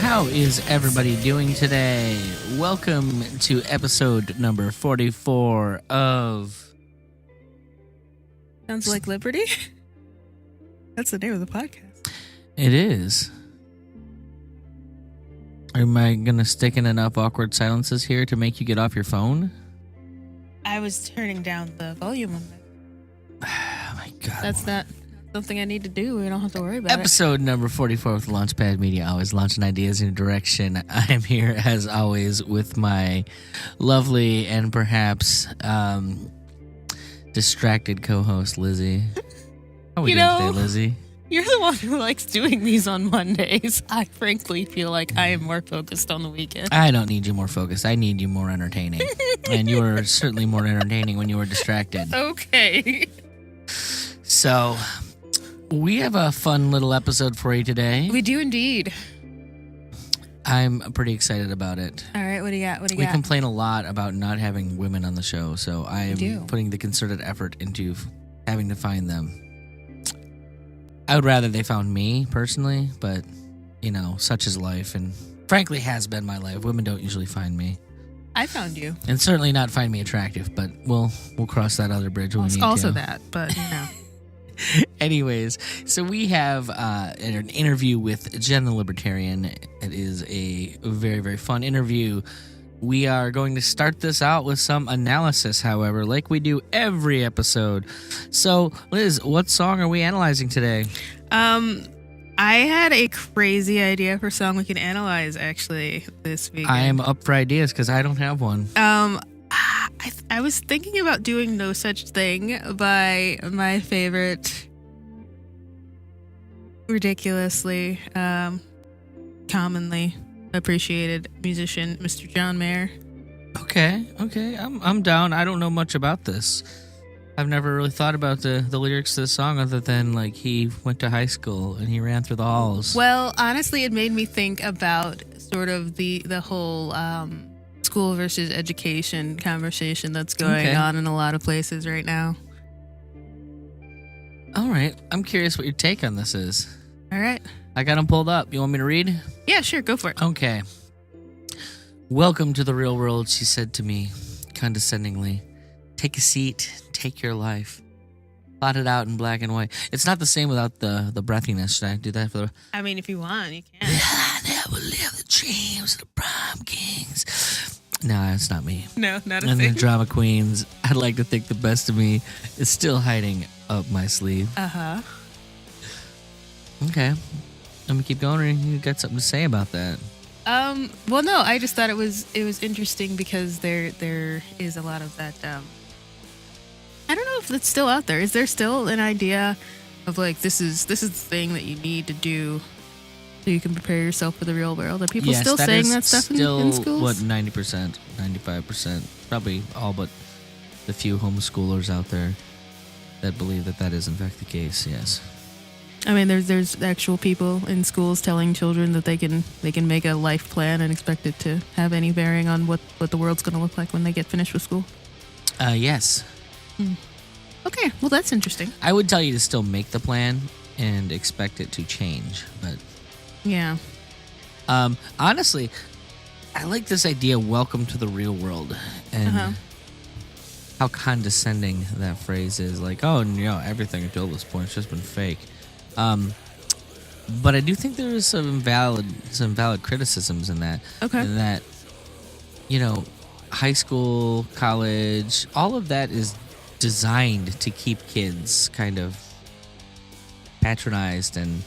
How is everybody doing today? Welcome to episode number 44 of... Sounds like Liberty? That's the name of the podcast. It is. Am I going to stick in enough awkward silences here to make you get off your phone? I was turning down the volume of it. Oh my God. That's not something I need to do. We don't have to worry about Episode number 44 with Launchpad Media, always launching ideas in a direction. I am here, as always, with my lovely and perhaps distracted co-host, Lizzie. How are we doing today, Lizzie? You're the one who likes doing these on Mondays. I frankly feel like I am more focused on the weekend. I don't need you more focused. I need you more entertaining. And you were certainly more entertaining when you were distracted. Okay. So, we have a fun little episode for you today. We do indeed. I'm pretty excited about it. All right, what do you got? We complain a lot about not having women on the show, so I am putting the concerted effort into having to find them. I would rather they found me, personally, but, you know, such is life, and frankly has been my life. Women don't usually find me. I found you. And certainly not find me attractive, but we'll cross that other bridge when we need to. Also that, but, you know. Anyways, so we have an interview with Jen the Libertarian. It is a very, very fun interview. We are going to start this out with some analysis, however, like we do every episode. So, Liz, what song are we analyzing today? I had a crazy idea for a song we can analyze, actually, this week. I am up for ideas because I don't have one. I was thinking about doing No Such Thing by my favorite, ridiculously, commonly appreciated musician, Mr. John Mayer. Okay, I'm down. I don't know much about this. I've never really thought about the lyrics to the song other than, like, he went to high school and he ran through the halls. Well, honestly, it made me think about sort of the whole school versus education conversation that's going on in a lot of places right now. All right. I'm curious what your take on this is. All right. I got them pulled up. You want me to read? Yeah, sure. Go for it. Okay. Welcome to the real world, she said to me, condescendingly. Take a seat. Take your life. Plot it out in black and white. It's not the same without the breathiness. Should I do that for the... I mean, if you want, you can. I never live the dreams of the prom kings. No, it's not me. No, not a and thing. The drama queens. I'd like to think the best of me is still hiding up my sleeve. Uh-huh. Okay. Let me keep going, or you got something to say about that? Well, no, I just thought it was interesting because there is a lot of that, I don't know if it's still out there. Is there still an idea of, like, this is the thing that you need to do so you can prepare yourself for the real world? Are people still saying that stuff in schools? What, 90%, 95%, probably all but the few homeschoolers out there that believe that is in fact the case, yes. I mean, there's actual people in schools telling children that they can make a life plan and expect it to have any bearing on what the world's going to look like when they get finished with school. Yes. Okay, well, that's interesting. I would tell you to still make the plan and expect it to change, but yeah. Honestly, I like this idea, welcome to the real world, and how condescending that phrase is. Like, oh, you know, everything until this point has just been fake. But I do think there is some valid criticisms in that. Okay. And that, you know, high school, college, all of that is designed to keep kids kind of patronized and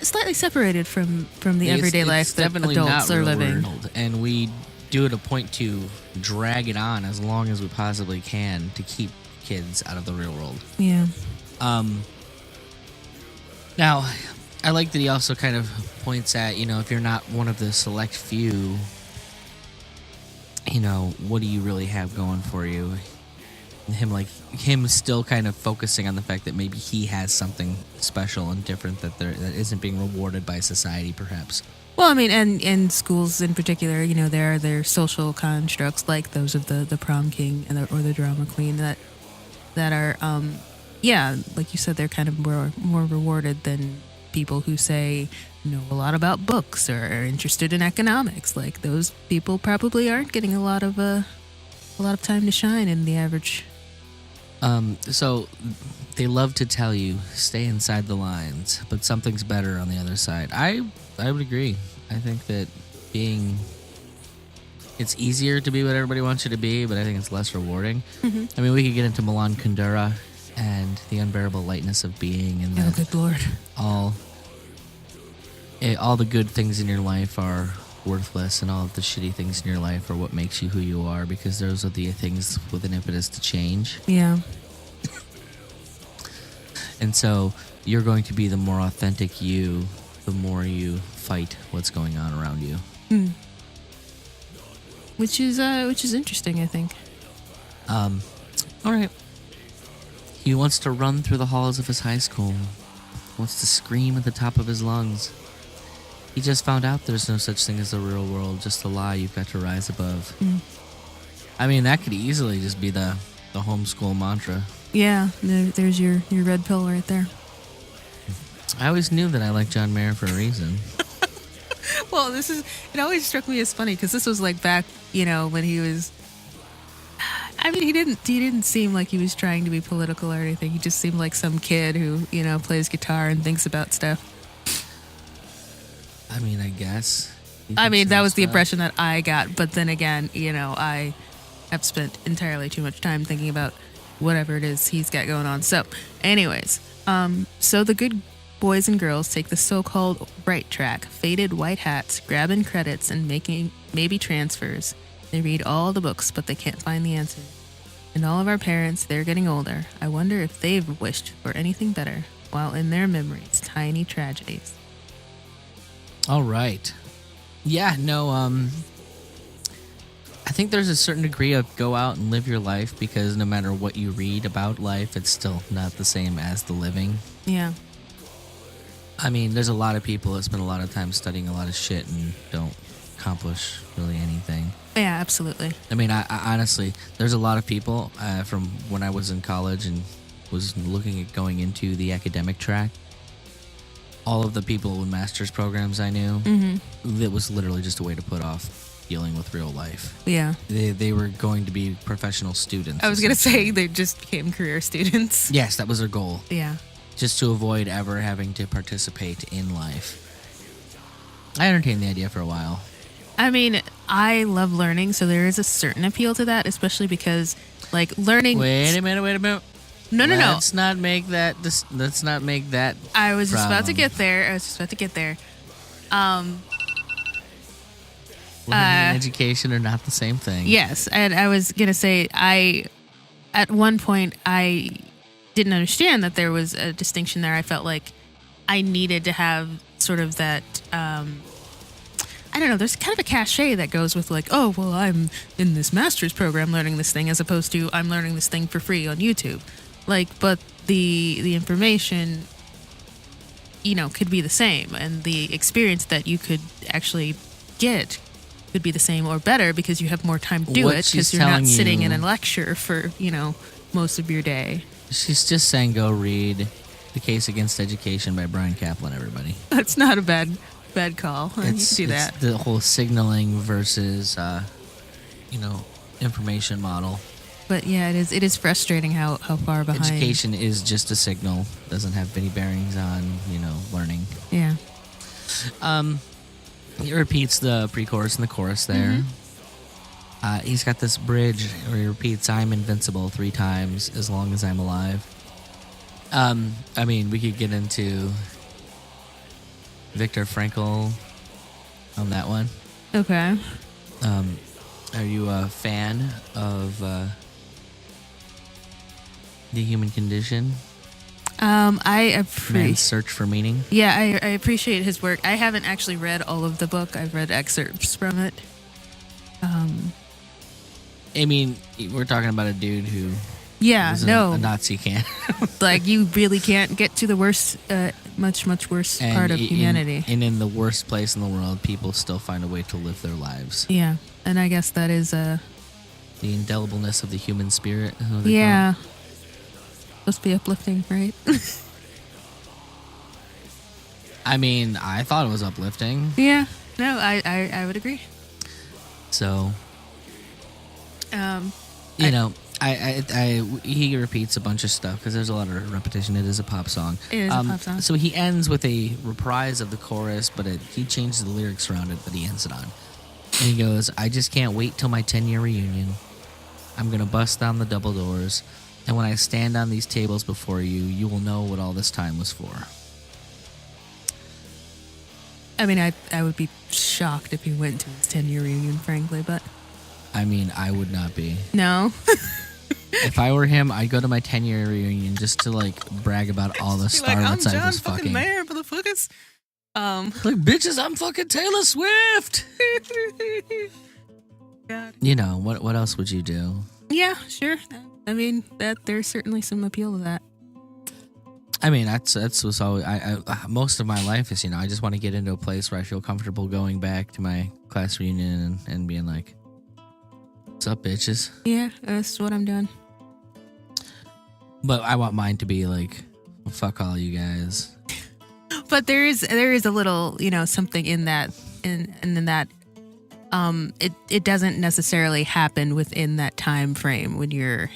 slightly separated from the everyday life that adults are living. And we do it a point to drag it on as long as we possibly can to keep kids out of the real world. Yeah. Now, I like that he also kind of points at, if you're not one of the select few, what do you really have going for you? Him still kind of focusing on the fact that maybe he has something special and different that isn't being rewarded by society, perhaps. Well, I mean, and schools in particular, there are their social constructs like those of the prom king or the drama queen that are, like you said, they're kind of more rewarded than people who say know a lot about books or are interested in economics. Like those people probably aren't getting a lot of time to shine in the average. So they love to tell you stay inside the lines, but something's better on the other side. I would agree. I think that it's easier to be what everybody wants you to be, but I think it's less rewarding. Mm-hmm. I mean, we could get into Milan Kundera and the unbearable lightness of being, and oh, good Lord, all the good things in your life are worthless, and all of the shitty things in your life are what makes you who you are, because those are the things with an impetus to change. Yeah. And so you're going to be the more authentic you, the more you fight what's going on around you. Which is interesting, I think. All right. He wants to run through the halls of his high school. Wants to scream at the top of his lungs. He just found out there's no such thing as the real world, just a lie you've got to rise above. I mean, that could easily just be the homeschool mantra. Yeah, there's your red pill right there. I always knew that I liked John Mayer for a reason. Well, it always struck me as funny because this was like back, when he was, I mean, he didn't seem like he was trying to be political or anything. He just seemed like some kid who, plays guitar and thinks about stuff. I mean, I guess. I mean, that was the impression that I got. But then again, I have spent entirely too much time thinking about whatever it is he's got going on. So, anyways, so the good boys and girls take the so-called right track, faded white hats, grabbing credits and making maybe transfers. They read all the books, but they can't find the answer. And all of our parents, they're getting older. I wonder if they've wished for anything better, while in their memories, tiny tragedies. All right. Yeah, no, I think there's a certain degree of go out and live your life, because no matter what you read about life, it's still not the same as the living. Yeah. I mean, there's a lot of people that spend a lot of time studying a lot of shit and don't accomplish really anything. Yeah, absolutely. I mean, I honestly, there's a lot of people from when I was in college and was looking at going into the academic track. All of the people with master's programs I knew, it was literally just a way to put off dealing with real life. Yeah. They were going to be professional students. I was going to say they just became career students. Yes, that was their goal. Yeah. Just to avoid ever having to participate in life. I entertained the idea for a while. I mean, I love learning, so there is a certain appeal to that, especially because, like, learning... Wait a minute. No. Let's not make that... Let's not make that I was just about to problem. get there. Learning and education are not the same thing. Yes, and I was going to say, at one point, I didn't understand that there was a distinction there. I felt like I needed to have sort of that... I don't know, there's kind of a cachet that goes with like, oh, well, I'm in this master's program learning this thing, as opposed to I'm learning this thing for free on YouTube. Like, but the information, could be the same, and the experience that you could actually get could be the same or better because you have more time to do it, because you're not sitting in a lecture for, most of your day. She's just saying go read The Case Against Education by Brian Kaplan, everybody. That's not a bad call. You can do that. It's the whole signaling versus, information model. But yeah, it is frustrating how far behind. Education is just a signal. Doesn't have any bearings on, learning. Yeah. He repeats the pre-chorus and the chorus there. He's got this bridge where he repeats "I'm invincible" 3 times as long as I'm alive. I mean, we could get into Viktor Frankl on that one. Okay. Are you a fan of The Human Condition? Man's Search for Meaning. Yeah, I appreciate his work. I haven't actually read all of the book. I've read excerpts from it. I mean, we're talking about a dude who Yeah, was no. a Nazi camp. Like, you really can't get to the worst, much worse part of humanity. And in the worst place in the world, people still find a way to live their lives. Yeah, and I guess that is The indelibleness of the human spirit. is what they yeah. Supposed to be uplifting, right? I mean, I thought it was uplifting. Yeah, no, I would agree. So, he repeats a bunch of stuff because there's a lot of repetition. It is a pop song. It is a pop song. So he ends with a reprise of the chorus, but he changes the lyrics around it, but he ends it on. And he goes, I just can't wait till my 10-year reunion. I'm going to bust down the double doors. And when I stand on these tables before you, you will know what all this time was for. I mean, I would be shocked if he went to his 10-year reunion, frankly, but... I mean, I would not be. No? If I were him, I'd go to my 10-year reunion just to, like, brag about all the starlets I was fucking. Mayer, motherfuckers. Like, bitches, I'm fucking Taylor Swift! God. You know, what else would you do? Yeah, sure. I mean, there's certainly some appeal to that. I mean, that's what's always... I most of my life is, I just want to get into a place where I feel comfortable going back to my class reunion and being like, what's up, bitches? Yeah, that's what I'm doing. But I want mine to be like, well, fuck all you guys. But there is a little, something in that, in that, it doesn't necessarily happen within that time frame when you're,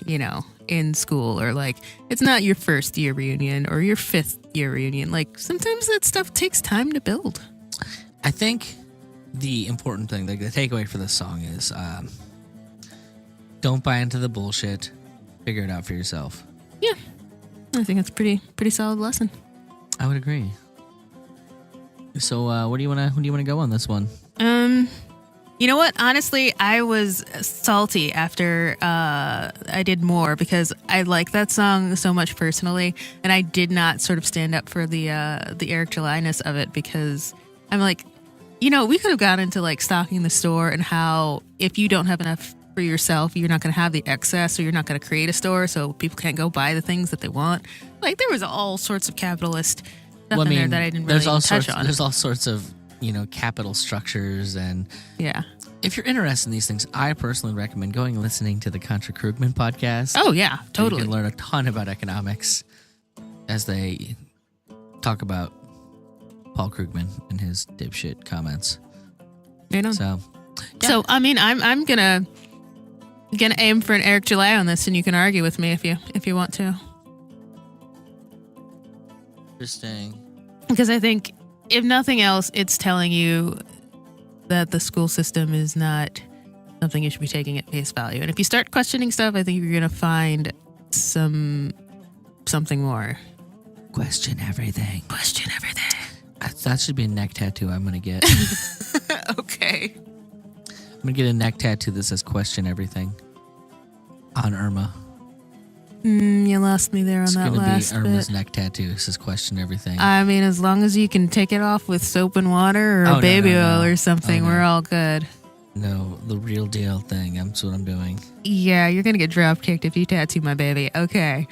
in school, or like, it's not your first year reunion or your 5th year reunion. Like, sometimes that stuff takes time to build. I think the important thing, like the takeaway for this song is, don't buy into the bullshit. Figure it out for yourself. Yeah, I think that's pretty solid lesson. I would agree. So, what do you want to go on this one? You know what? Honestly, I was salty after I did more, because I like that song so much personally, and I did not sort of stand up for the Eric July-ness of it, because I'm like, we could have gone into like stocking the store and how if you don't have enough for yourself, you're not going to have the excess, or you're not going to create a store so people can't go buy the things that they want. Like, there was all sorts of capitalist stuff in there that I didn't really touch on. There's all sorts of, capital structures, and yeah. If you're interested in these things, I personally recommend going and listening to the Contra Krugman podcast. Oh, yeah, totally. You can learn a ton about economics as they talk about Paul Krugman and his dipshit comments. Right on. So, yeah. So I mean, I'm gonna aim for an Eric July on this, and you can argue with me if you want to. Interesting. Because I think, if nothing else, it's telling you that the school system is not something you should be taking at face value. And if you start questioning stuff, I think you're gonna find something more. Question everything. Question everything. That should be a neck tattoo I'm gonna get. Okay. I'm gonna get a neck tattoo that says "Question everything" on Irma. You lost me there on that last It's gonna be Irma's bit. neck tattoo. It says "Question everything." I mean, as long as you can take it off with soap and water or baby oil or something, we're all good. No, the real deal thing. That's what I'm doing. Yeah, you're gonna get drop kicked if you tattoo my baby. Okay.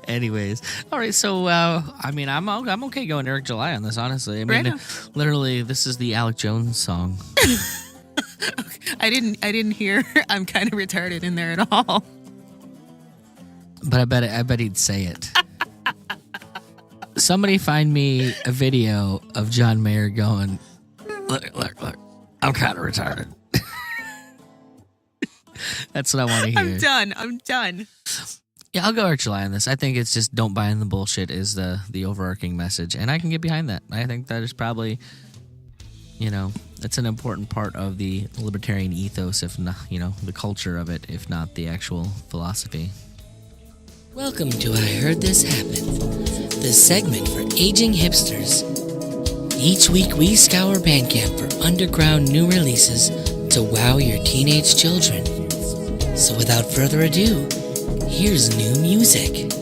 Anyways, all right. So, I mean, I'm okay going Eric July on this. Honestly, I mean, Right. Literally, this is the Alec Jones song. I didn't hear I'm kind of retarded in there at all. But I bet he'd say it. Somebody find me a video of John Mayer going, look, I'm kind of retarded. That's what I want to hear. I'm done. Yeah, I'll go Eric July on this. I think it's just don't buy in the bullshit is the overarching message. And I can get behind that. I think that is probably, it's an important part of the libertarian ethos, if not, the culture of it, if not the actual philosophy. Welcome to I Heard This Happened, the segment for aging hipsters. Each week we scour Bandcamp for underground new releases to wow your teenage children. So without further ado, here's new music.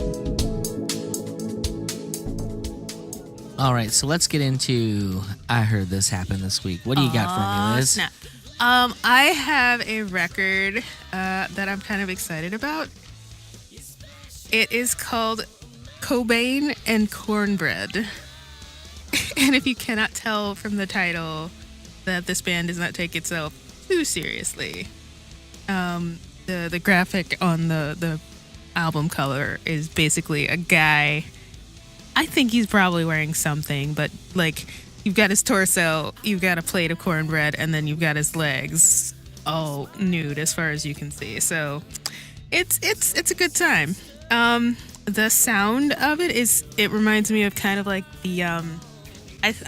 All right, so let's get into I Heard This Happen This Week. What do you got for me, Liz? Snap. I have a record that I'm kind of excited about. It is called Cobain and Cornbread. And if you cannot tell from the title that this band does not take itself too seriously, the graphic on the album cover is basically a guy. I think he's probably wearing something, but like you've got his torso, you've got a plate of cornbread, and then you've got his legs all nude as far as you can see. So it's a good time. The sound of it reminds me of kind of like the I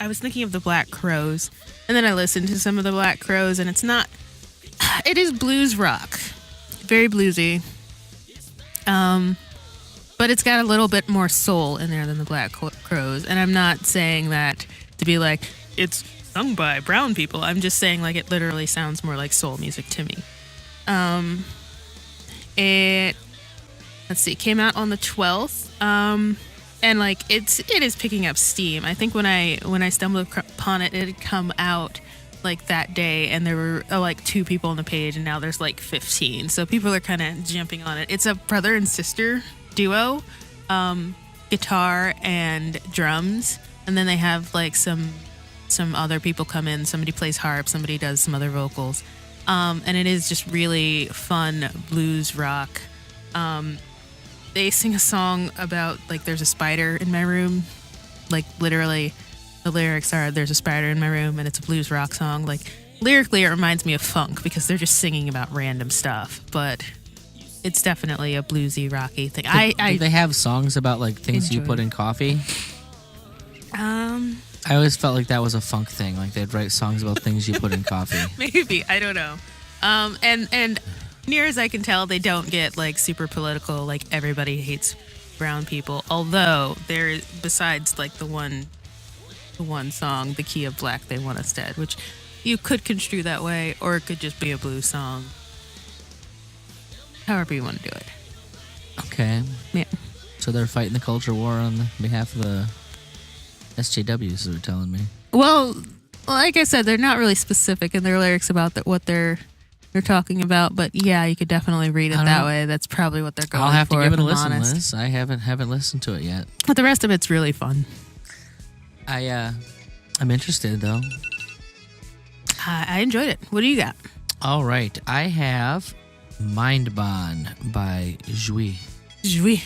was thinking of the Black Crowes, and then I listened to some of the Black Crowes, and it is blues rock, very bluesy. But it's got a little bit more soul in there than the Black Crowes. And I'm not saying that to be like, it's sung by brown people. I'm just saying like it literally sounds more like soul music to me. Came out on the 12th. And like it is picking up steam. I think when I stumbled upon it, it had come out like that day, and there were like 2 people on the page, and now there's like 15. So people are kind of jumping on it. It's a brother and sister duo, guitar and drums, and then they have like some other people come in. Somebody plays harp, somebody does some other vocals, and it is just really fun blues rock. They sing a song about like there's a spider in my room, like literally the lyrics are there's a spider in my room, and it's a blues rock song. Like lyrically it reminds me of funk because they're just singing about random stuff, but it's definitely a bluesy, rocky thing. Do they have songs about like things you put in coffee? I always felt like that was a funk thing. Like they'd write songs about things you put in coffee. Maybe, I don't know. And near as I can tell, they don't get like super political. Like everybody hates brown people. Although there, besides like the one song, "The Key of Black," they want us dead, which you could construe that way, or it could just be a blues song. However you want to do it. Okay. Yeah. So they're fighting the culture war on behalf of the SJWs, they're telling me. Well, like I said, they're not really specific in their lyrics about what they're talking about, but yeah, you could definitely read it that way. That's probably what they're going for. I'll have to give it a listen, honest. Liz. I haven't listened to it yet. But the rest of it's really fun. I'm interested though. I enjoyed it. What do you got? All right, I have Mind Bond by Jouy. Jouy.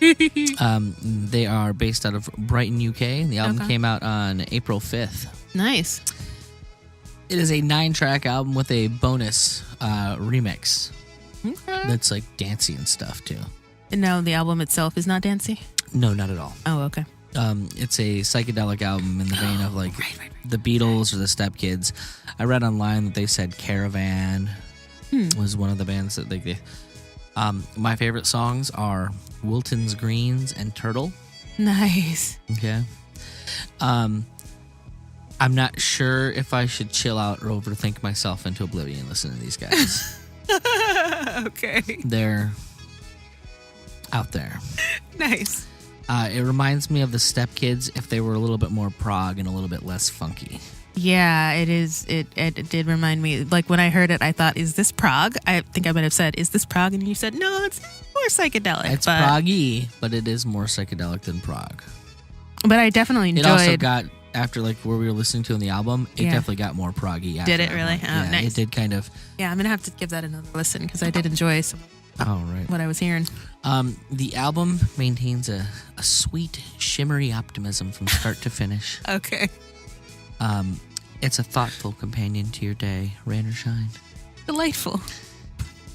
They are based out of Brighton, UK. The album came out on April 5th. Nice. It is a 9-track album with a bonus remix. Okay. That's like dancey and stuff too. And now the album itself is not dancey? No, not at all. Oh, okay. It's a psychedelic album in the vein of like the Beatles or the Step Kids. I read online that they said Caravan was one of the bands that they my favorite songs are Wilton's Greens and Turtle. Nice. Okay. I'm not sure if I should chill out or overthink myself into oblivion and listen to these guys. Okay. They're out there. Nice. It reminds me of the Step Kids if they were a little bit more prog and a little bit less funky. Yeah, it is. It did remind me. Like when I heard it, I thought, "Is this prog?" I think I might have said, "Is this prog?" And you said, "No, it's more psychedelic." It's proggy, but it is more psychedelic than prog. But I definitely enjoyed. It also got after like where we were listening to in the album. It definitely got more proggy. Did it really? Oh, yeah, nice. It did kind of. Yeah, I'm gonna have to give that another listen because I did enjoy some. Oh right. What I was hearing. The album maintains a sweet, shimmery optimism from start to finish. Okay. It's a thoughtful companion to your day, rain or shine. Delightful.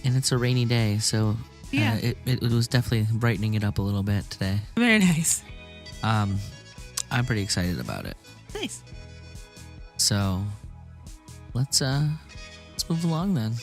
And it's a rainy day, so yeah, it was definitely brightening it up a little bit today. Very nice. I'm pretty excited about it. Nice. So let's move along then.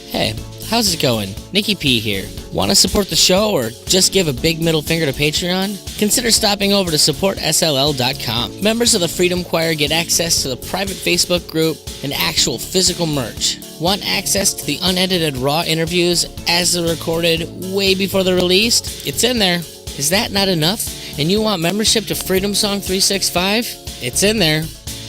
Hey, how's it going? Nikki P here. Want to support the show or just give a big middle finger to Patreon? Consider stopping over to supportsll.com. Members of the Freedom Choir get access to the private Facebook group and actual physical merch. Want access to the unedited raw interviews as they're recorded way before they're released? It's in there. Is that not enough? And you want membership to Freedom Song 365? It's in there.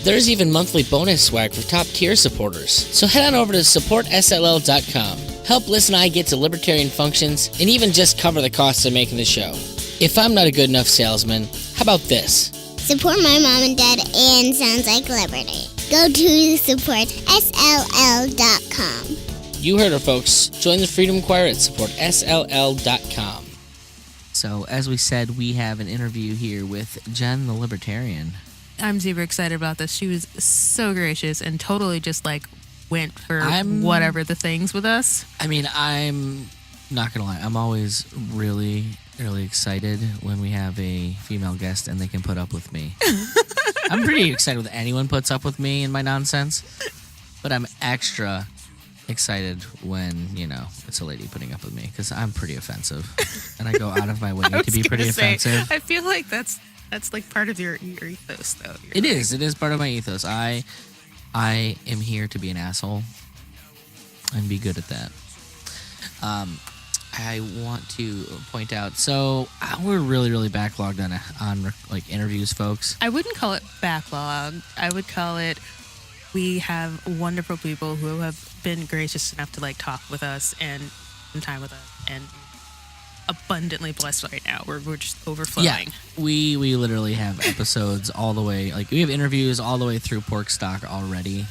There's even monthly bonus swag for top tier supporters. So head on over to supportsll.com. Help Liz and I get to libertarian functions and even just cover the costs of making the show. If I'm not a good enough salesman, how about this? Support my mom and dad and Sounds Like Liberty. Go to supportsll.com. You heard her, folks. Join the Freedom Choir at supportsll.com. So, as we said, we have an interview here with Jen the Libertarian. I'm super excited about this. She was so gracious and totally just like went for whatever the things with us. I mean, I'm not going to lie. I'm always really, really excited when we have a female guest and they can put up with me. I'm pretty excited when anyone puts up with me and my nonsense, but I'm extra excited when, it's a lady putting up with me because I'm pretty offensive and I go out of my way to be pretty offensive. I feel like that's like part of your ethos, though. It is part of my ethos. I am here to be an asshole and be good at that. I want to point out, so we're really, really backlogged on like interviews, folks. I wouldn't call it backlog. I would call it we have wonderful people who have been gracious enough to like talk with us and spend time with us and abundantly blessed right now. We're just overflowing. Yeah, we literally have episodes all the way, like we have interviews all the way through Pork Stock already.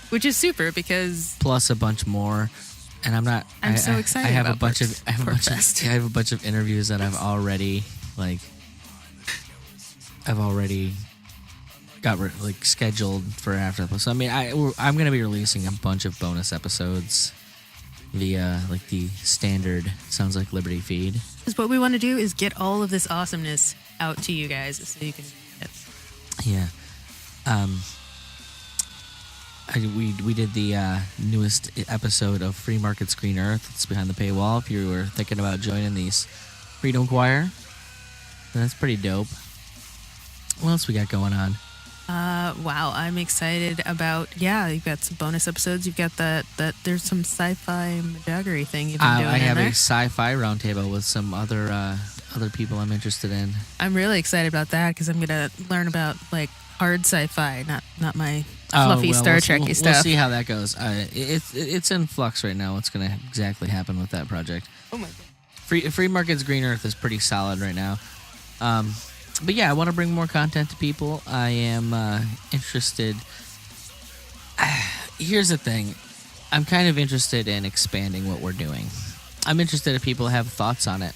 Which is super because plus a bunch more. And I'm so excited. I have about a bunch of I have a bunch of interviews that I've already got scheduled for after. So I mean, I'm gonna be releasing a bunch of bonus episodes via like the standard Sounds Like Liberty feed. Because what we want to do is get all of this awesomeness out to you guys so you can. Yeah. We did the newest episode of Free Market's Green Earth. It's behind the paywall. If you were thinking about joining the Freedom Choir, that's pretty dope. What else we got going on? Wow, I'm excited about. Yeah, you've got some bonus episodes. You've got that. There's some sci-fi majoggery thing you've been doing. I have a sci-fi roundtable with some other people I'm interested in. I'm really excited about that because I'm gonna learn about like hard sci-fi, not my fluffy Star Trek-y stuff. We'll see how that goes. It's in flux right now. What's going to exactly happen with that project? Oh my god! Free Market's Green Earth is pretty solid right now. But yeah, I want to bring more content to people. I am interested. Here's the thing. I'm kind of interested in expanding what we're doing. I'm interested if people have thoughts on it.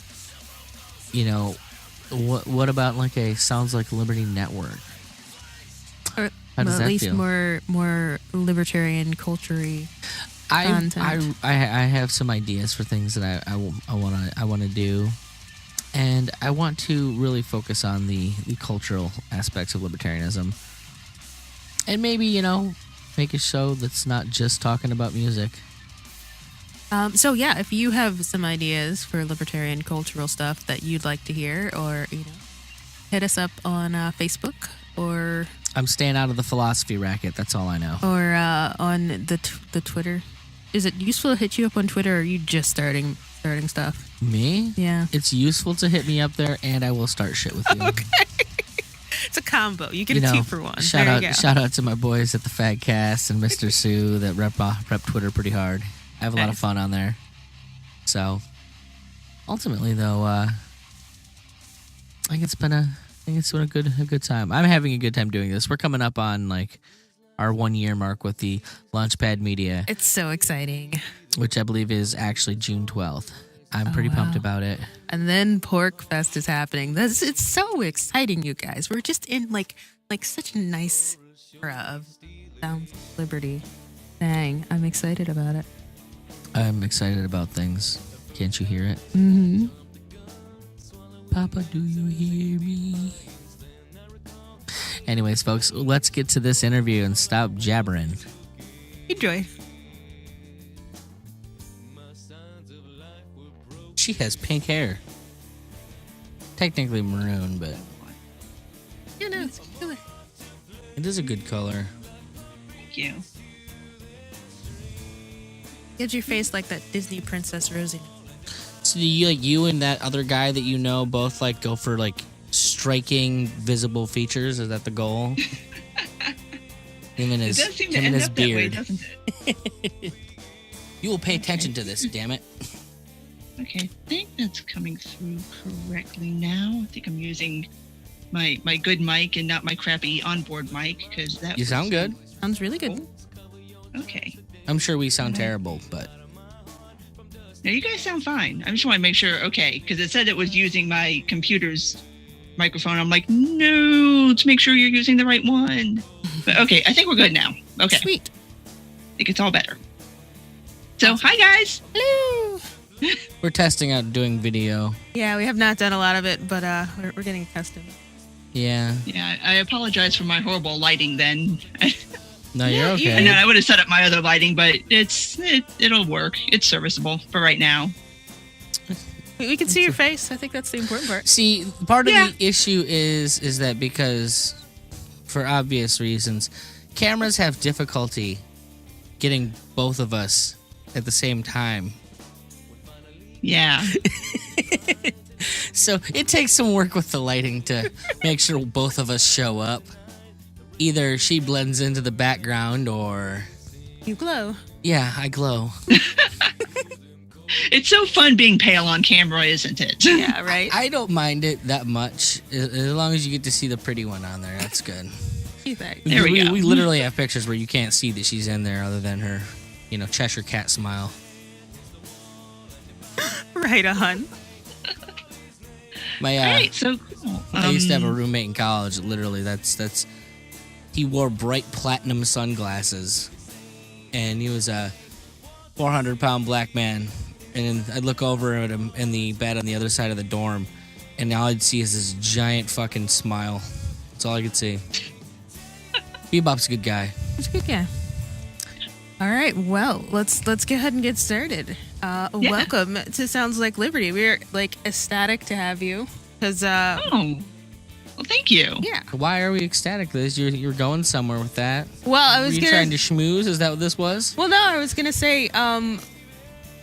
What about like a Sounds Like Liberty network? Or how does at that least feel? more libertarian culture-y content. I have some ideas for things that I want to do. And I want to really focus on the cultural aspects of libertarianism. And maybe, make a show that's not just talking about music. So yeah, if you have some ideas for libertarian cultural stuff that you'd like to hear, or hit us up on Facebook, or I'm staying out of the philosophy racket. That's all I know. Or on the Twitter. Is it useful to hit you up on Twitter, or are you just starting stuff? Me? Yeah. It's useful to hit me up there, and I will start shit with you. Okay. It's a combo. You get a 2 for 1. Shout out to my boys at the Fagcast and Mr. Sue that rep Twitter pretty hard. I have a lot of fun on there. So, ultimately, though, I think it's been a good time. I'm having a good time doing this. We're coming up on like our 1 year mark with the Launchpad Media. It's so exciting. Which I believe is actually June 12th. I'm pretty pumped about it. And then Pork Fest is happening. It's so exciting, you guys. We're just in like such a nice era of Sounds Like Liberty. Dang, I'm excited about it. I'm excited about things. Can't you hear it? Mm-hmm. Papa, do you hear me? Anyways, folks, let's get to this interview and stop jabbering. Enjoy. She has pink hair. Technically maroon, but It's killer. it is a good color. Thank you. Gives your face like that Disney Princess Rosie. So do you and that other guy that both go for striking visible features. Is that the goal? Him and It his, does seem to him and end his up that way, beard. doesn't it? You will pay attention to this, damn it. Okay, I think that's coming through correctly now. I think I'm using my good mic and not my crappy onboard mic because that. You sound good. Sounds really good. Okay. I'm sure we sound terrible, but Now you guys sound fine. I just want to make sure. Okay, because it said it was using my computer's microphone. I'm like, no, let's make sure you're using the right one. But okay, I think we're good now. Okay, Sweet. I think it's all better. So, hi guys. Hello. we're testing out doing video. Yeah, we have not done a lot of it, but we're getting accustomed. Yeah. Yeah, I apologize for my horrible lighting then. No, you're Yeah, okay. I know I would have set up my other lighting, but it'll work. It's serviceable for right now. We can see your face. I think that's the important part. See, part of Yeah. the issue is that because, for obvious reasons, cameras have difficulty getting both of us at the same time. Yeah. So it takes some work with the lighting to make sure both of us show up. Either she blends into the background or, You glow. yeah, I glow. It's so fun being pale on camera, isn't it? Yeah, right. I don't mind it that much as long as you get to see the pretty one on there. That's good. You think? There we go. We literally have pictures where you can't see that she's in there other than her, Cheshire cat smile. Right on. My All right, so cool. I used to have a roommate in college. Literally, that's he wore bright platinum sunglasses, and he was a 400-pound black man. And I'd look over at him in the bed on the other side of the dorm, and all I'd see is this giant fucking smile. That's all I could see. Bebop's a good guy. That's a good guy. All right, well, let's go ahead and get started. Welcome to Sounds Like Liberty. We're like ecstatic to have you because Oh, well, thank you. yeah. Why are we ecstatic, Liz? You're going somewhere with that. Well, I Were was you gonna. trying to schmooze? Is that what this was? Well, no, I was gonna say.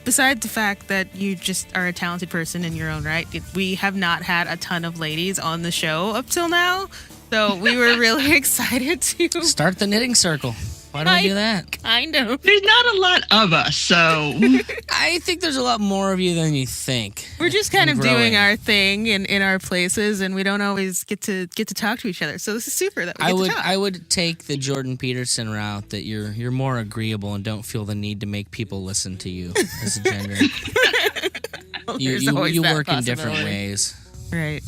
Besides the fact that you just are a talented person in your own right, we have not had a ton of ladies on the show up till now, so we were really excited to Start the knitting circle. Why don't we do that? kind of. There's not a lot of us, so I think there's a lot more of you than you think. We're just kind And of doing growing. our thing in our places, and we don't always get to talk to each other. So this is super that we get to talk. I would take the Jordan Peterson route that you're more agreeable and don't feel the need to make people listen to you as a gender. There's you always that work in different possibility. ways. Right.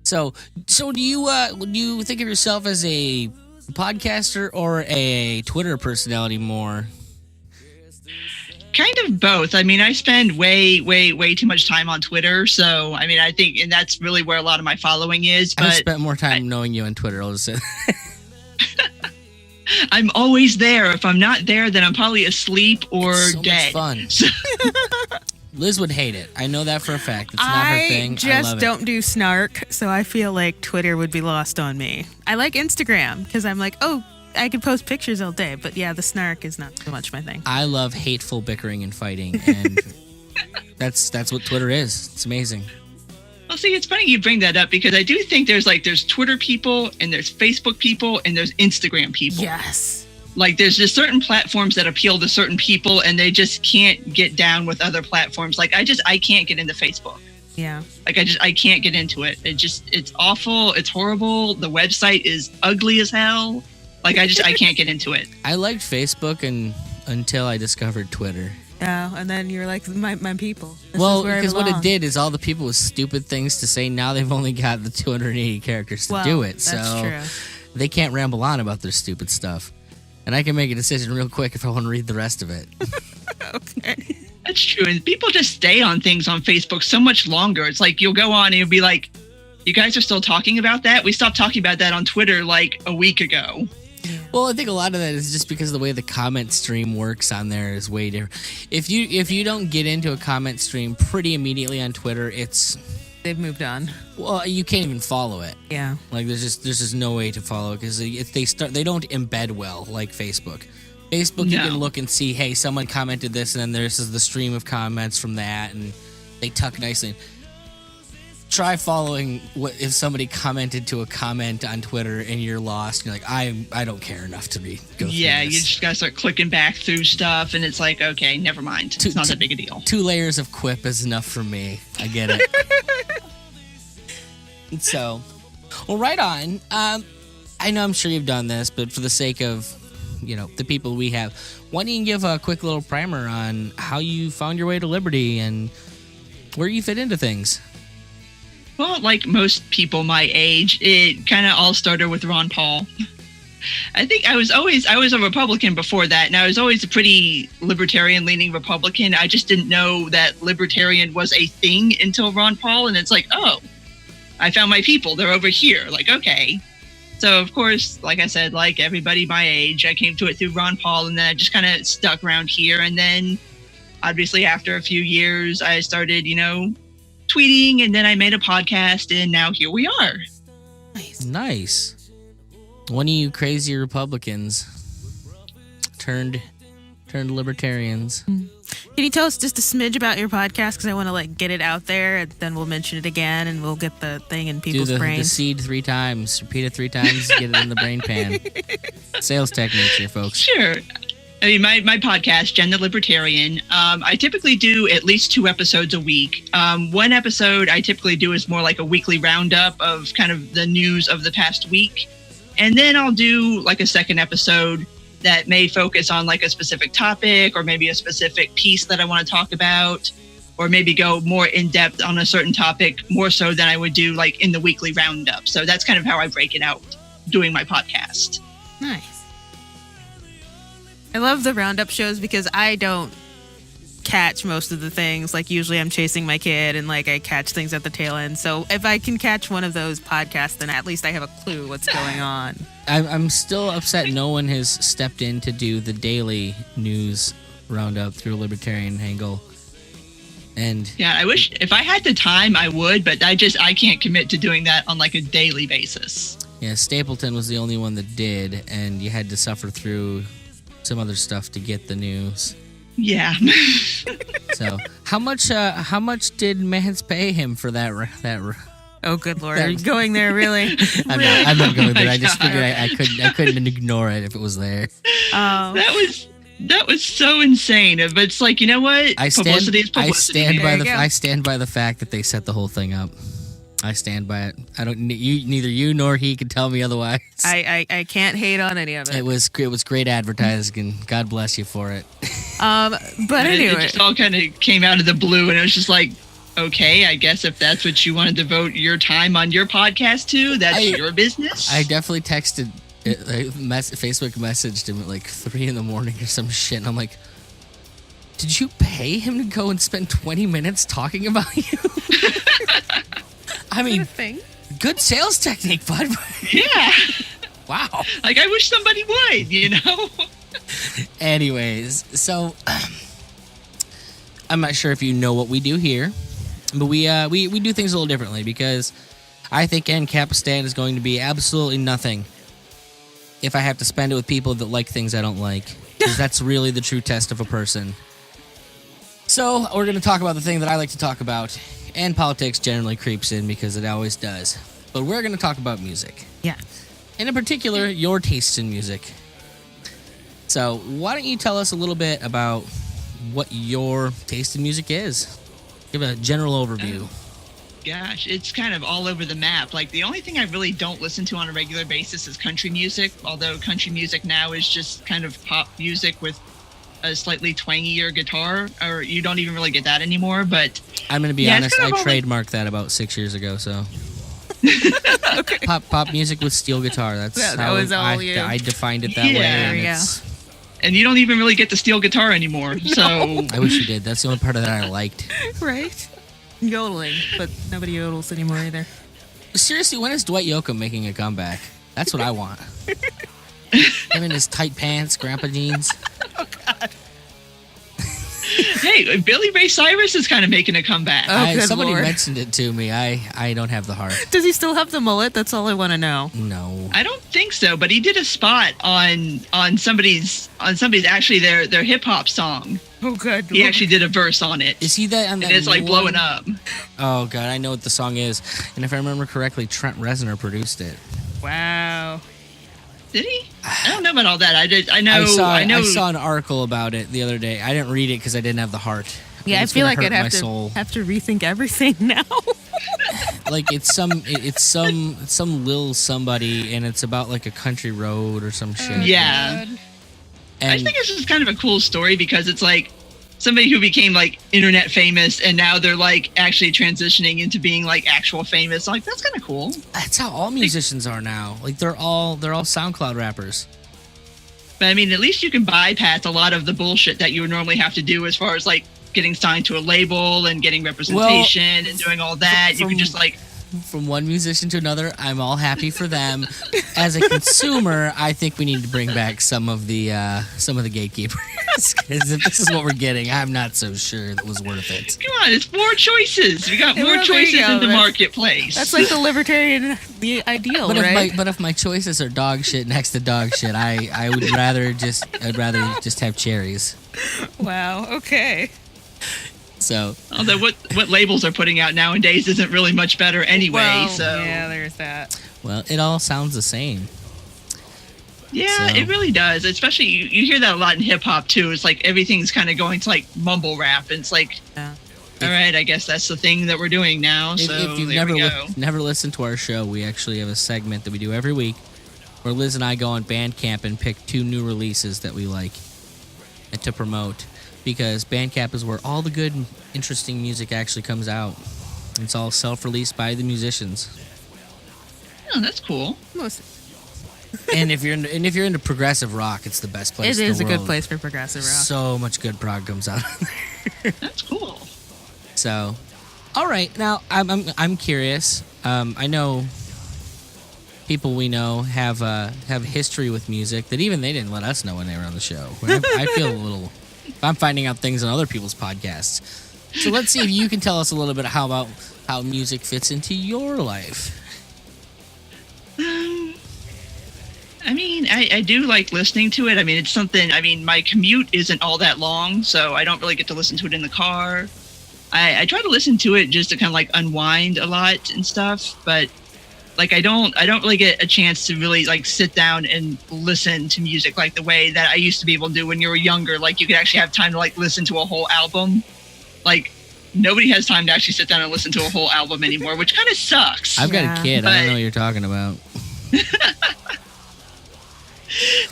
So do you think of yourself as a podcaster or a Twitter personality more? kind of both. I mean, I spend way too much time on Twitter, so I mean, I think, and that's really where a lot of my following is. I've But spent more time knowing you on Twitter. I'll just say. I'm always there. If I'm not there, then I'm probably asleep or It's so dead. much fun. Liz would hate it. I know that for a fact. It's not her thing. I just love don't do snark, so I feel like Twitter would be lost on me. I like Instagram because I'm like, oh, I can post pictures all day, but yeah, the snark is not so much my thing. I love hateful bickering and fighting, and that's what Twitter is. It's amazing. Well, see, it's funny you bring that up because I do think there's Twitter people and there's Facebook people and there's Instagram people. Yes. Like there's just certain platforms that appeal to certain people and they just can't get down with other platforms. Like I can't get into Facebook. Yeah. Like I can't get into it. It's awful. It's horrible. The website is ugly as hell. Like I can't get into it. I liked Facebook until I discovered Twitter. Yeah, and then you're like, my people. This Well, is where I because what it belong. did is all the people with stupid things to say, now they've only got the 280 characters to Well, do it. that's So true. they can't ramble on about their stupid stuff. And I can make a decision real quick if I want to read the rest of it. Okay. That's true. And people just stay on things on Facebook so much longer. It's like you'll go on and you'll be like, you guys are still talking about that? We stopped talking about that on Twitter like a week ago. Well, I think a lot of that is just because the way the comment stream works on there is way different. If you don't get into a comment stream pretty immediately on Twitter, They've moved on. well, you can't even follow it. Yeah. Like there's just no way to follow it because if they don't embed well like Facebook. Facebook, you No. can look and see, hey, someone commented this, and then there's the stream of comments from that, and they tuck nicely. try following if somebody commented to a comment on Twitter and you're lost. You're like, I don't care enough to go through Yeah, this. you just gotta start clicking back through stuff, and it's like, okay, never mind. It's not that big a deal. 2 layers of quip is enough for me. I get it. So, well, right on. I know I'm sure you've done this, but for the sake of, the people we have, why don't you give a quick little primer on how you found your way to Liberty and where you fit into things? Well, like most people my age, it kind of all started with Ron Paul. I think I was a Republican before that, and I was always a pretty libertarian-leaning Republican. I just didn't know that libertarian was a thing until Ron Paul, and it's like, oh, I found my people. They're over here. Like, okay. So, of course, like I said, like everybody my age, I came to it through Ron Paul, and then I just kind of stuck around here. And then, obviously, after a few years, I started, tweeting, and then I made a podcast, and now here we are. Nice. One of you crazy Republicans turned libertarians. Can you tell us just a smidge about your podcast? Because I want to get it out there, and then we'll mention it again, and we'll get the thing in people's Do the brains. seed 3 times. Repeat it 3 times. Get it in the brain pan. Sales techniques here, folks. Sure. I mean, my podcast, Jen the Libertarian, I typically do at least 2 episodes a week. One episode I typically do is more like a weekly roundup of kind of the news of the past week. And then I'll do like a second episode that may focus on like a specific topic or maybe a specific piece that I want to talk about, or maybe go more in depth on a certain topic, more so than I would do like in the weekly roundup. So that's kind of how I break it out doing my podcast. Nice. I love the roundup shows because I don't catch most of the things. Like usually I'm chasing my kid and I catch things at the tail end. So if I can catch one of those podcasts, then at least I have a clue what's going on. I'm still upset no one has stepped in to do the daily news roundup through a libertarian angle. And yeah, I wish if I had the time I would, but I can't commit to doing that on like a daily basis. Yeah, Stapleton was the only one that did, and you had to suffer through some other stuff to get the news. Yeah. So, how much did Mance pay him for that? Oh, good Lord! Are you going there, really? I'm not going there. I just God. figured I couldn't ignore it if it was there. Oh, That was so insane. But it's like, you know what? Publicity is publicity. I stand by the fact that they set the whole thing up. I stand by it. Neither you nor he can tell me otherwise. I can't hate on any of it. It was great advertising, and God bless you for it. But anyway, it just all kind of came out of the blue, and it was just like, okay, I guess if that's what you want to devote your time on your podcast to, that's your business. I definitely texted, Facebook messaged him at 3 a.m. or some shit, and I'm like, did you pay him to go and spend 20 minutes talking about you? I mean, good sales technique, bud. Yeah. Wow. Like, I wish somebody would, Anyways, so I'm not sure if you know what we do here, but we do things a little differently because I think Capistan is going to be absolutely nothing if I have to spend it with people that like things I don't like, because that's really the true test of a person. So we're going to talk about the thing that I like to talk about, and politics generally creeps in because it always does. But we're going to talk about music. yeah. And in particular, your tastes in music. So why don't you tell us a little bit about what your taste in music is? Give a general overview. Gosh, it's kind of all over the map. Like, the only thing I really don't listen to on a regular basis is country music, although country music now is just kind of pop music with a slightly twangier guitar, or you don't even really get that anymore. But I'm going to be honest, I trademarked that about 6 years ago, so... Okay. Pop music with steel guitar. That's Yeah, that how was all I defined it that Yeah. way. There And we go. it's, and you don't even really get the steel guitar anymore. So I wish you did. That's the only part of that I liked. Right? Yodeling, but nobody yodels anymore either. Seriously, when is Dwight Yoakam making a comeback? That's what I want. Him in his tight pants, grandpa jeans. Oh God. Hey, Billy Ray Cyrus is kind of making a comeback. Oh, good Somebody Lord. mentioned it to me. I don't have the heart. Does he still have the mullet? That's all I want to know. No. I don't think so, but he did a spot on somebody's actually their hip hop song. Oh, good. He actually did a verse on it. Is he that on that And it's like new blowing one? up. Oh god, I know what the song is. And if I remember correctly, Trent Reznor produced it. Wow. Did he? I don't know about all that. I know. I saw an article about it the other day. I didn't read it because I didn't have the heart. Yeah, I It's feel gonna like I'd hurt my have soul. to rethink everything now. Like it's some lil somebody, and it's about like a country road or some shit. Yeah. And I think it's just kind of a cool story because it's like somebody who became like internet famous and now they're like actually transitioning into being like actual famous. Like that's kind of cool. that's how all musicians are now. Like they're all SoundCloud rappers. But I mean, at least you can bypass a lot of the bullshit that you would normally have to do as far as like getting signed to a label and getting representation and doing all that. You can just like From one musician to another, I'm all happy for them. As a consumer, I think we need to bring back some of the gatekeepers. Because if this is what we're getting, I'm not so sure it was worth it. come on, it's more choices. We got Yeah, more well, there you choices go. in the That's- marketplace. That's like the libertarian, the ideal, But right? if my choices are dog shit next to dog shit, I'd rather just have cherries. Wow. Okay. So Although what labels are putting out nowadays isn't really much better anyway. Well, So yeah, there's that. well, it all sounds the same. yeah, So- it really does. Especially you hear that a lot in hip hop too. It's like everything's kind of going to like mumble rap, and it's like, Yeah. all right, I guess that's the thing that we're doing now. So If you've there we never go. never listened to our show, we actually have a segment that we do every week where Liz and I go on Bandcamp and pick 2 new releases that we like and to promote, because Bandcamp is where all the good and interesting music actually comes out. It's all self-released by the musicians. Oh, that's cool. Most, And if you're into progressive rock, it's the best place. it in is the a good world. place for progressive rock. So much good prog comes out. That's cool. So, all right. Now I'm curious. I know people we know have history with music that even they didn't let us know when they were on the show. I feel a little. I'm finding out things on other people's podcasts. So let's see if you can tell us a little bit about how music fits into your life. I mean, I do like listening to it. I mean, it's something. I mean, my commute isn't all that long, so I don't really get to listen to it in the car. I try to listen to it just to kind of like unwind a lot and stuff, but like I don't really get a chance to really like sit down and listen to music like the way that I used to be able to do when you were younger. Like you could actually have time to like listen to a whole album. Like nobody has time to actually sit down and listen to a whole album anymore, which kind of sucks. I've got Yeah. a kid. I don't But- know what you're talking about.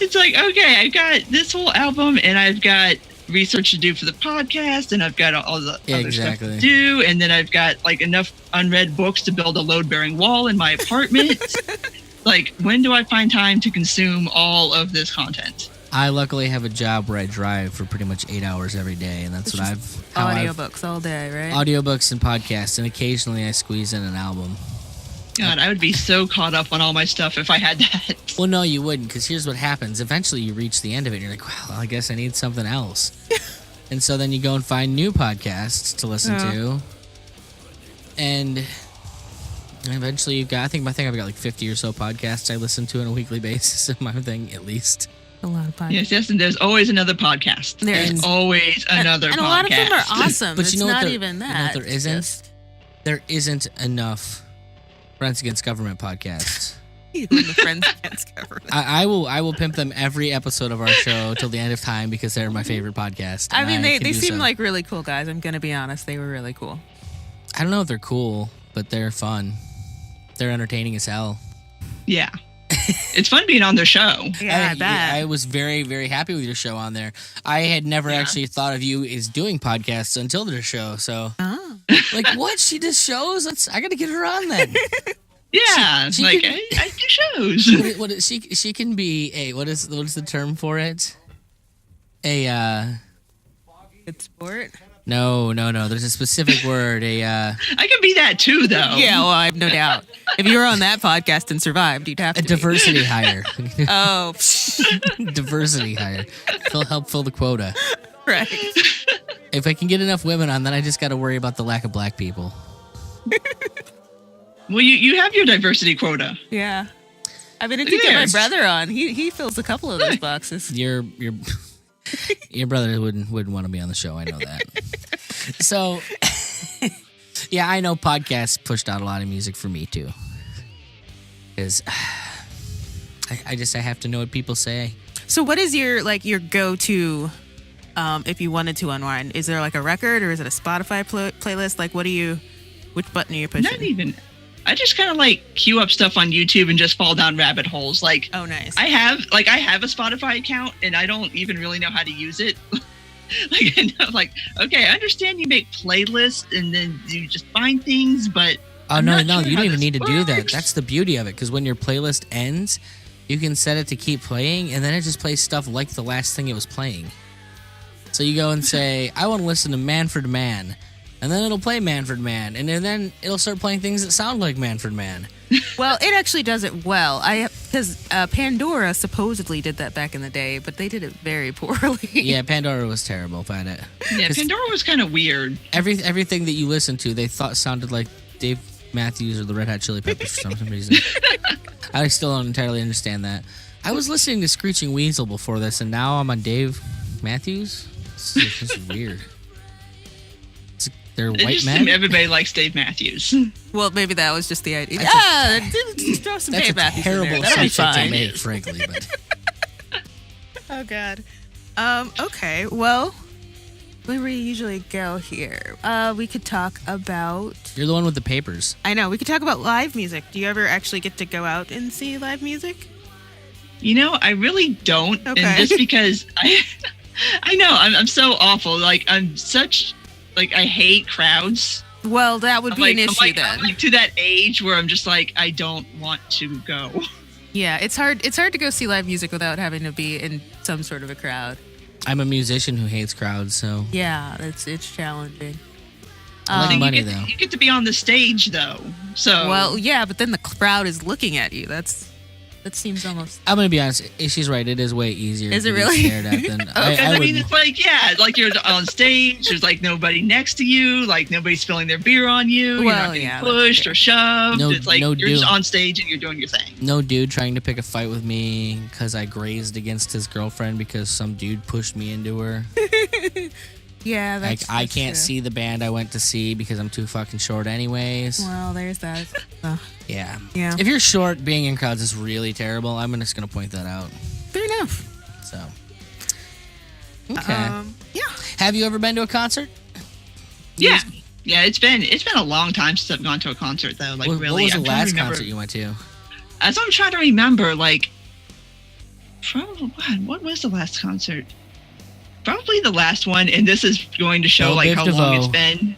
It's like, okay, I've got this whole album and I've got research to do for the podcast and I've got all the Yeah, other exactly. stuff to do, and then I've got like enough unread books to build a load-bearing wall in my apartment. Like, when do I find time to consume all of this content? I luckily have a job where I drive for pretty much 8 hours every day, and that's what I've Audiobooks all day, right? audiobooks and podcasts, and occasionally I squeeze in an album. God, I would be so caught up on all my stuff if I had that. Well, no, you wouldn't, because here's what happens. Eventually, you reach the end of it, and you're like, well, I guess I need something else. And so then you go and find new podcasts to listen Yeah. to. And eventually you've got, I think I've got like 50 or so podcasts I listen to on a weekly basis in my thing, at least. A lot of podcasts. Yes, and there's always another podcast. There There's is. always another and podcast. a lot of them are awesome. But It's you know what not there- even you know that. what there It's isn't? just There isn't enough Friends Against Government podcasts. you and the Friends Against Government. I will pimp them every episode of our show till the end of time because they're my favorite podcast. I and mean, they can do seem so. like really cool guys. I'm going to be honest. They were really cool. I don't know if they're cool, but they're fun. They're entertaining as hell. Yeah. It's fun being on their show. Yeah, I bet. I was very, very happy with your show on there. I had never Yeah. actually thought of you as doing podcasts until their show. So, Oh. like, what? She does shows? I got to get her on then. Yeah, She like can- I do shows. She can be a what is the term for it? A Good sport. no. There's a specific word. I can be that too, though. Yeah, well, I have no doubt. If you were on that podcast and survived, you'd have A to. diversity hire. Oh, Diversity hire. Help fill the quota. right. If I can get enough women on, then I just got to worry about the lack of black people. Well, you have your diversity quota. Yeah. I mean, if you get my brother on, he fills a couple of those boxes. Your brother wouldn't want to be on the show. I know that. So, yeah, I know podcasts pushed out a lot of music for me too. Because I have to know what people say. So, what is your go-to if you wanted to unwind? Is there like a record or is it a Spotify playlist? Like, which button are you pushing? Not even. I just kind of queue up stuff on YouTube and just fall down rabbit holes. Like, oh, nice. I have a Spotify account and I don't even really know how to use it. Okay, I understand you make playlists and then you just find things, but oh I'm no, not sure you how don't even this need to do that. works. That's the beauty of it, because when your playlist ends, you can set it to keep playing, and then it just plays stuff like the last thing it was playing. So you go and say, I want to listen to Manfred Mann. And then it'll play Manfred Mann, and then it'll start playing things that sound like Manfred Mann. Well, it actually does it well. Because Pandora supposedly did that back in the day, but they did it very poorly. Yeah, Pandora was terrible about it. Yeah, Pandora was kind of weird. Everything that you listened to, they thought sounded like Dave Matthews or the Red Hot Chili Peppers for some reason. I still don't entirely understand that. I was listening to Screeching Weasel before this, and now I'm on Dave Matthews. This is weird. They're white men. Everybody likes Dave Matthews. Well, maybe that was just the idea. Throw some That's Dave a Matthews terrible in there. That'll be subject to fine. make, frankly. But Oh God. Okay. Well, where we usually go here, we could talk about. you're the one with the papers. I know we could talk about live music. Do you ever actually get to go out and see live music? I really don't, Okay. and just because I know I'm so awful. I hate crowds. Well, that would be an issue then. I'm to that age where I'm just I don't want to go. Yeah, it's hard. It's hard to go see live music without having to be in some sort of a crowd. I'm a musician who hates crowds, so Yeah, it's challenging. I like money, you though. You get to be on the stage though. So Well, yeah, but then the crowd is looking at you. That seems almost. I'm gonna be honest. She's right. It is way easier. Is to it be really? stared at than I mean, would- it's you're on stage. There's nobody next to you. Nobody's spilling their beer on you. You're Well, not getting yeah, pushed that's or shoved. No- It's no you're just dude. on stage and you're doing your thing. no dude trying to pick a fight with me because I grazed against his girlfriend because some dude pushed me into her. Yeah, Like that's. I that's can't true. see the band I went to see because I'm too fucking short anyways. Well, there's that. Oh, Yeah. yeah. If you're short, being in crowds is really terrible. I'm just gonna point that out. Fair enough. So. Okay. Yeah. Have you ever been to a concert? Yeah. Yeah, it's been a long time since I've gone to a concert though. What Really, was the I'm trying to last remember- concert you went to? As I'm trying to remember, probably what was the last concert? Probably the last one, and this is going to show Oh, Biff how long it's DeVoe. been.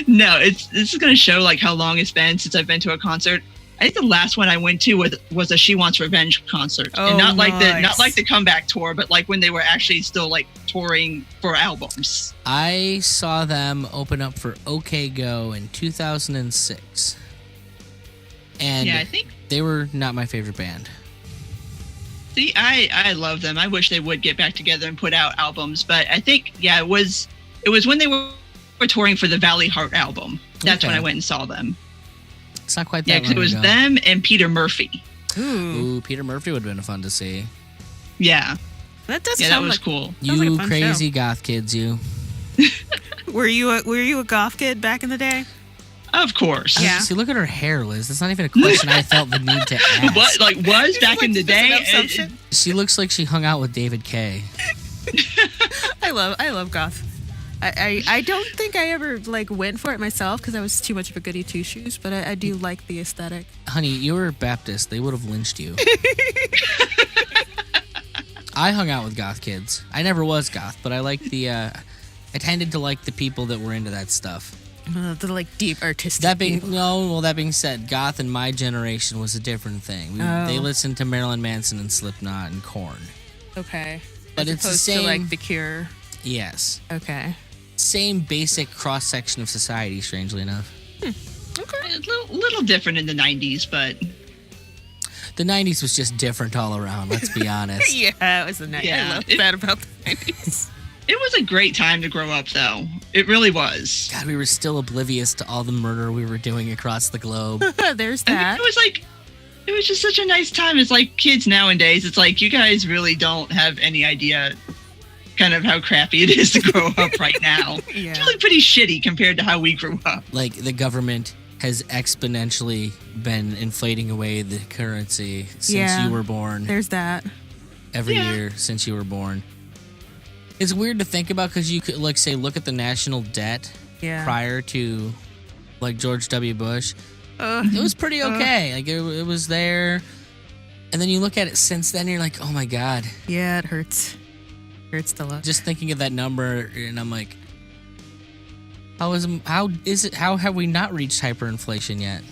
No, this is going to show how long it's been since I've been to a concert. I think the last one I went to was a She Wants Revenge concert, Oh, and not nice. the comeback tour, but when they were actually still touring for albums. I saw them open up for OK Go in 2006. And Yeah, I think. they were not my favorite band. See, I love them. I wish they would get back together and put out albums, but I think it was when they were touring for the Valley Heart album. That's when Okay. I went and saw them. It's not quite Yeah, that because long it was ago. them and Peter Murphy. Ooh, Ooh, Peter Murphy would have been fun to see. Yeah, that does yeah, that sound was like. cool. Sounds like a You fun crazy goth kids, you. Were you a goth kid back in the day? Of course. Yeah. See, look at her hair, Liz. That's not even a question I felt the need to ask. What was back in the day? An assumption? She looks like she hung out with David Kay. I love goth. I don't think I ever went for it myself because I was too much of a goody two shoes, but I do like the aesthetic. Honey, you were Baptist. They would have lynched you. I hung out with goth kids. I never was goth, but I liked I tended to like the people that were into that stuff. The deep artistic. That being people. that being said, goth in my generation was a different thing. Oh. They listened to Marilyn Manson and Slipknot and Korn. Okay, But as it's the opposed same. to The Cure. Yes, Okay. same basic cross section of society. Strangely enough, A little different in the 90s, but the '90s was just different all around. Let's be honest. Yeah, it was the night. Yeah, I love that about the 90s. It was a great time to grow up, though. It really was. God, we were still oblivious to all the murder we were doing across the globe. There's I mean, that. it was just such a nice time. It's like kids nowadays. It's like you guys really don't have any idea kind of how crappy it is to grow up right now. Yeah. It's really pretty shitty compared to how we grew up. Like, the government has exponentially been inflating away the currency since you were born. There's that. Every year since you were born. It's weird to think about because you could, like, say, look at the national debt prior to, like, George W. Bush. It was pretty okay. Like, it was there. And then you look at it since then, and you're like, oh, my God. Yeah, it hurts. Hurts to look. Just thinking of that number, and I'm like, how have we not reached hyperinflation yet?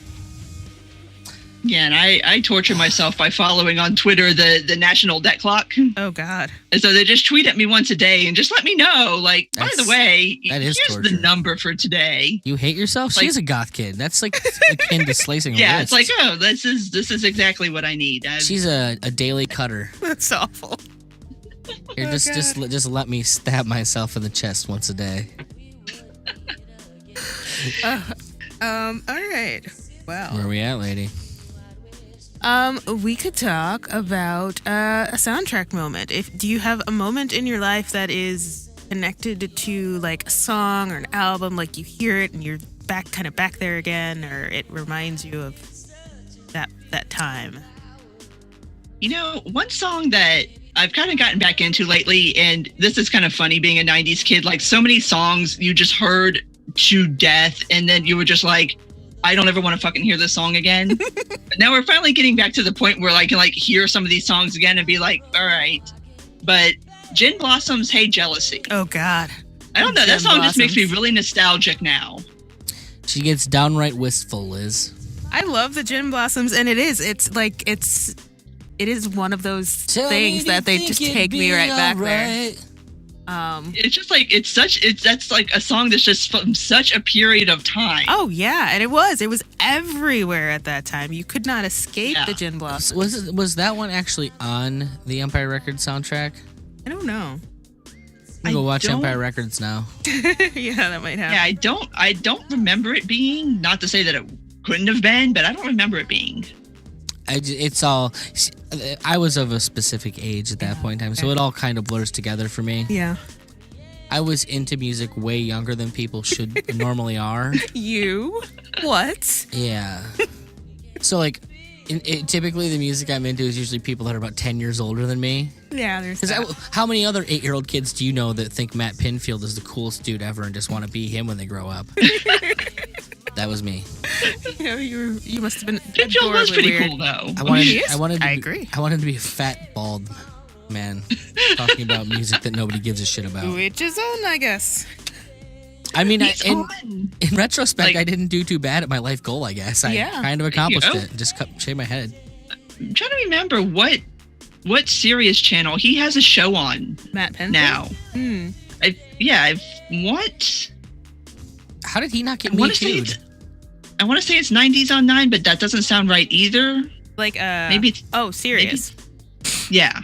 Yeah, and I torture myself by following on Twitter the national debt clock. Oh, God. And so they just tweet at me once a day and just let me know, like, by the way, here's torture. the number for today. You hate yourself? Like, She's a goth kid. That's like akin to slicing a yeah, wrist. it's like, oh, this is exactly what I need. She's a daily cutter. That's awful. Here, just let me stab myself in the chest once a day. All right. Wow. Where are we at, lady? We could talk about a soundtrack moment. Do you have a moment in your life that is connected to like a song or an album, like you hear it and you're back there again, or it reminds you of that time? You know, one song that I've kind of gotten back into lately, and this is kind of funny being a 90s kid, like so many songs you just heard to death, and then you were just like, I don't ever want to fucking hear this song again. But now we're finally getting back to the point where I can like hear some of these songs again and be like, all right. But Gin Blossom's Hey Jealousy. Oh, God. I don't know. That song just makes me really nostalgic now. She gets downright wistful, Liz. I love the Gin Blossoms, and it is one of those things that they just take me right back there. It's just like that's like a song that's just from such a period of time. Oh yeah, and it was everywhere at that time. You could not escape the Gin Blossoms. Was that one actually on the Empire Records soundtrack? I don't know. I'm gonna go watch Empire Records now. Yeah, that might happen. Yeah, I don't remember it being. Not to say that it couldn't have been, but I don't remember it being. It's all. I was of a specific age at that point in time, so it all kind of blurs together for me. Yeah. I was into music way younger than people should normally are. You? What? Yeah. So, like, typically the music I'm into is usually people that are about 10 years older than me. Yeah, there's that. How many other 8-year-old kids do you know that think Matt Pinfield is the coolest dude ever and just want to be him when they grow up? That was me. You must have been. Pinfield was pretty cool, though. I agree. I wanted to be a fat, bald man talking about music that nobody gives a shit about. Which is own, I guess. I mean, in retrospect, I didn't do too bad at my life goal, I guess. I kind of accomplished it. Just shaved my head. I'm trying to remember what Sirius channel he has a show on. Matt Penfield? Now. Hmm. How did he not get me too? I want to say it's 90s on 9, but that doesn't sound right either. Like, maybe. Sirius. Yeah.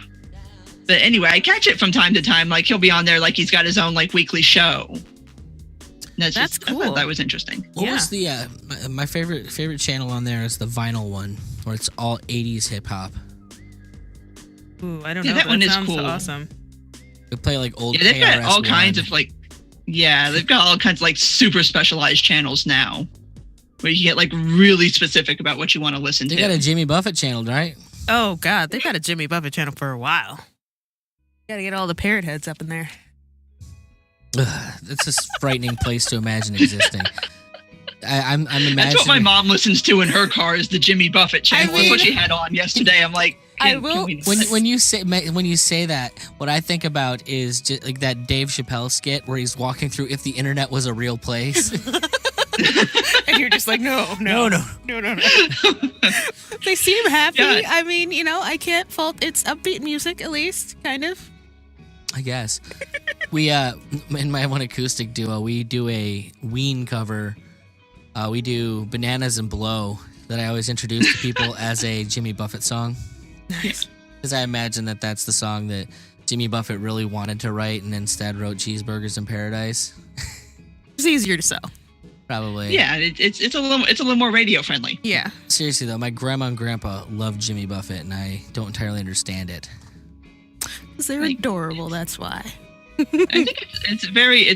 But anyway, I catch it from time to time. Like, he'll be on there, like, he's got his own, like, weekly show. That's cool. I thought that was interesting. What was the, my favorite channel on there is the vinyl one, where it's all 80s hip hop. Ooh, I don't know. That one is sounds cool. Awesome. They play, like, old they've got all KRS-One. kinds of, like, they've got all kinds of, like, super specialized channels now, where you get, like, really specific about what you want to listen to. They got a Jimmy Buffett channel, right? Oh, God. They've had a Jimmy Buffett channel for a while. Gotta get all the parrot heads up in there. It's a frightening place to imagine existing. I'm imagining. That's what my mom listens to in her car is the Jimmy Buffett channel. That's what she had on yesterday. I'm like, when you say that, what I think about is just like that Dave Chappelle skit where he's walking through if the internet was a real place. And you're just like, no. They seem happy. Yeah. I mean, I can't fault. It's upbeat music, at least, kind of. I guess. We, in my one acoustic duo, we do a Ween cover. We do Bananas and Blow that I always introduce to people as a Jimmy Buffett song. Nice. Because I imagine that's the song that Jimmy Buffett really wanted to write and instead wrote Cheeseburgers in Paradise. It's easier to sell. Probably. Yeah, it's a little more radio friendly. Yeah. Seriously though, my grandma and grandpa loved Jimmy Buffett, and I don't entirely understand it. Because they're adorable, that's why. I think it's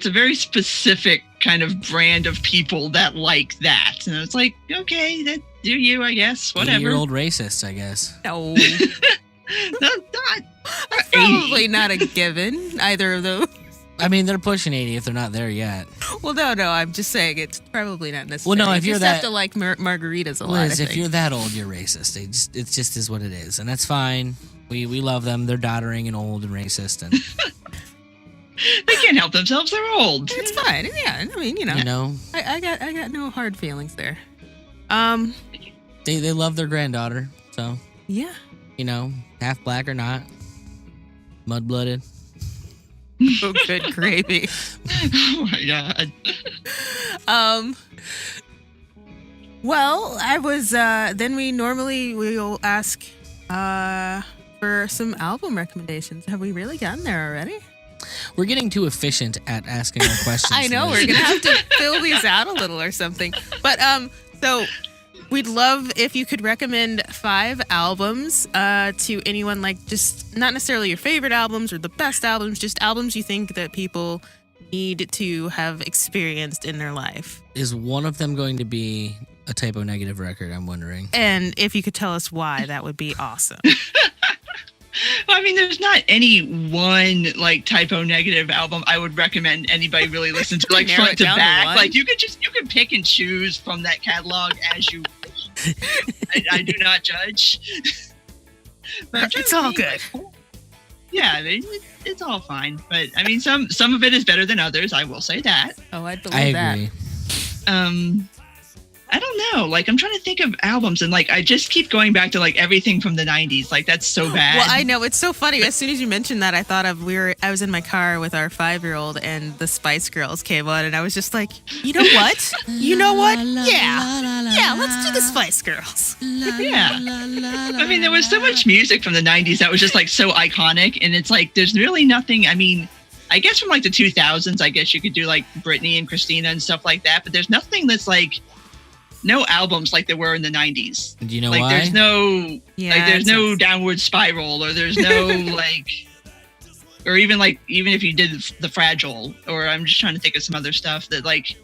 a very specific kind of brand of people that like that, and it's like, okay, that do you, I guess, whatever. 80-year-old racists, I guess. No. not Probably not a given, either of those. I mean, they're pushing 80 if they're not there yet. Well, no, I'm just saying it's probably not necessary. Well, no, if you you're just have that- to like margaritas a lot. Liz, I if think. you're that old, you're racist. It just is what it is, and that's fine. We love them. They're doddering and old and racist, and they can't help themselves. They're old. It's fine. Yeah, I mean, you know, I got no hard feelings there. they love their granddaughter. So Yeah. you know, half black or not, mud blooded. Oh, good gravy. Oh my god. Well, I was. Then we'll ask for some album recommendations. Have we really gotten there already? We're getting too efficient at asking our questions. I know Liz. we're gonna have to fill these out a little or something. But so we'd love if you could recommend 5 albums to anyone, like just not necessarily your favorite albums or the best albums, just albums you think that people need to have experienced in their life. Is one of them going to be a typo negative record? I'm wondering. And if you could tell us why, that would be awesome. Well, I mean, there's not any one like typo negative album I would recommend anybody really listen to, like Narrow front it to down to back. one. Like you can pick and choose from that catalog as you wish. I do not judge. But I'm trying It's to all think, good. like, yeah, it's all fine. But I mean, some of it is better than others. I will say that. Oh, I believe I that. agree. I don't know. Like, I'm trying to think of albums, and like, I just keep going back to like everything from the '90s. Like, that's so bad. Well, I know, it's so funny. As soon as you mentioned that, I thought of I was in my car with our 5-year-old, and the Spice Girls came on, and I was just like, you know what? Yeah, let's do the Spice Girls. Yeah. I mean, there was so much music from the '90s that was just like so iconic, and it's like there's really nothing. I mean, I guess from like the 2000s, I guess you could do like Britney and Christina and stuff like that, but there's nothing that's like no albums like there were in the 90s. Do you know Like why? there's no Yeah, no Downward Spiral, or there's no like, or even if you did the Fragile, or I'm just trying to think of some other stuff that like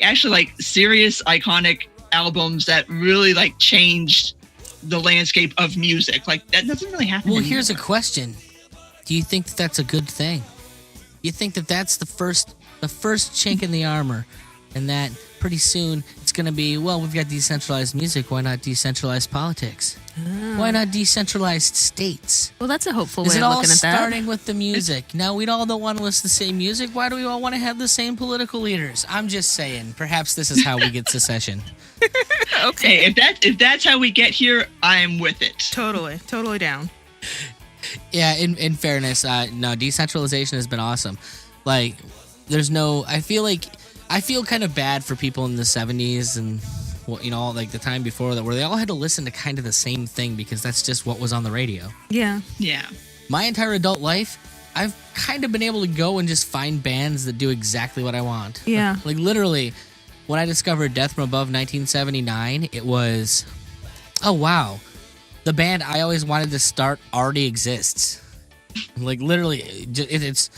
actually like serious iconic albums that really like changed the landscape of music. Like that doesn't really happen. Well, anymore. here's a question. Do you think that that's a good thing? You think that that's the first chink in the armor, and that pretty soon it's going to be, well, we've got decentralized music. Why not decentralized politics? Why not decentralized states? Well, that's a hopeful Is way it of all looking at that. starting with the music? Now, we all don't want to listen to the same music. Why do we all want to have the same political leaders? I'm just saying. Perhaps this is how we get secession. Hey, if that's how we get here, I'm with it. Totally down. Yeah, in fairness, no, decentralization has been awesome. Like, I feel kind of bad for people in the 70s and, well, you know, like the time before that, where they all had to listen to kind of the same thing because that's just what was on the radio. Yeah. Yeah. My entire adult life, I've kind of been able to go and just find bands that do exactly what I want. Yeah. Like literally, when I discovered Death from Above 1979, it was, oh wow, the band I always wanted to start already exists. Like literally, it's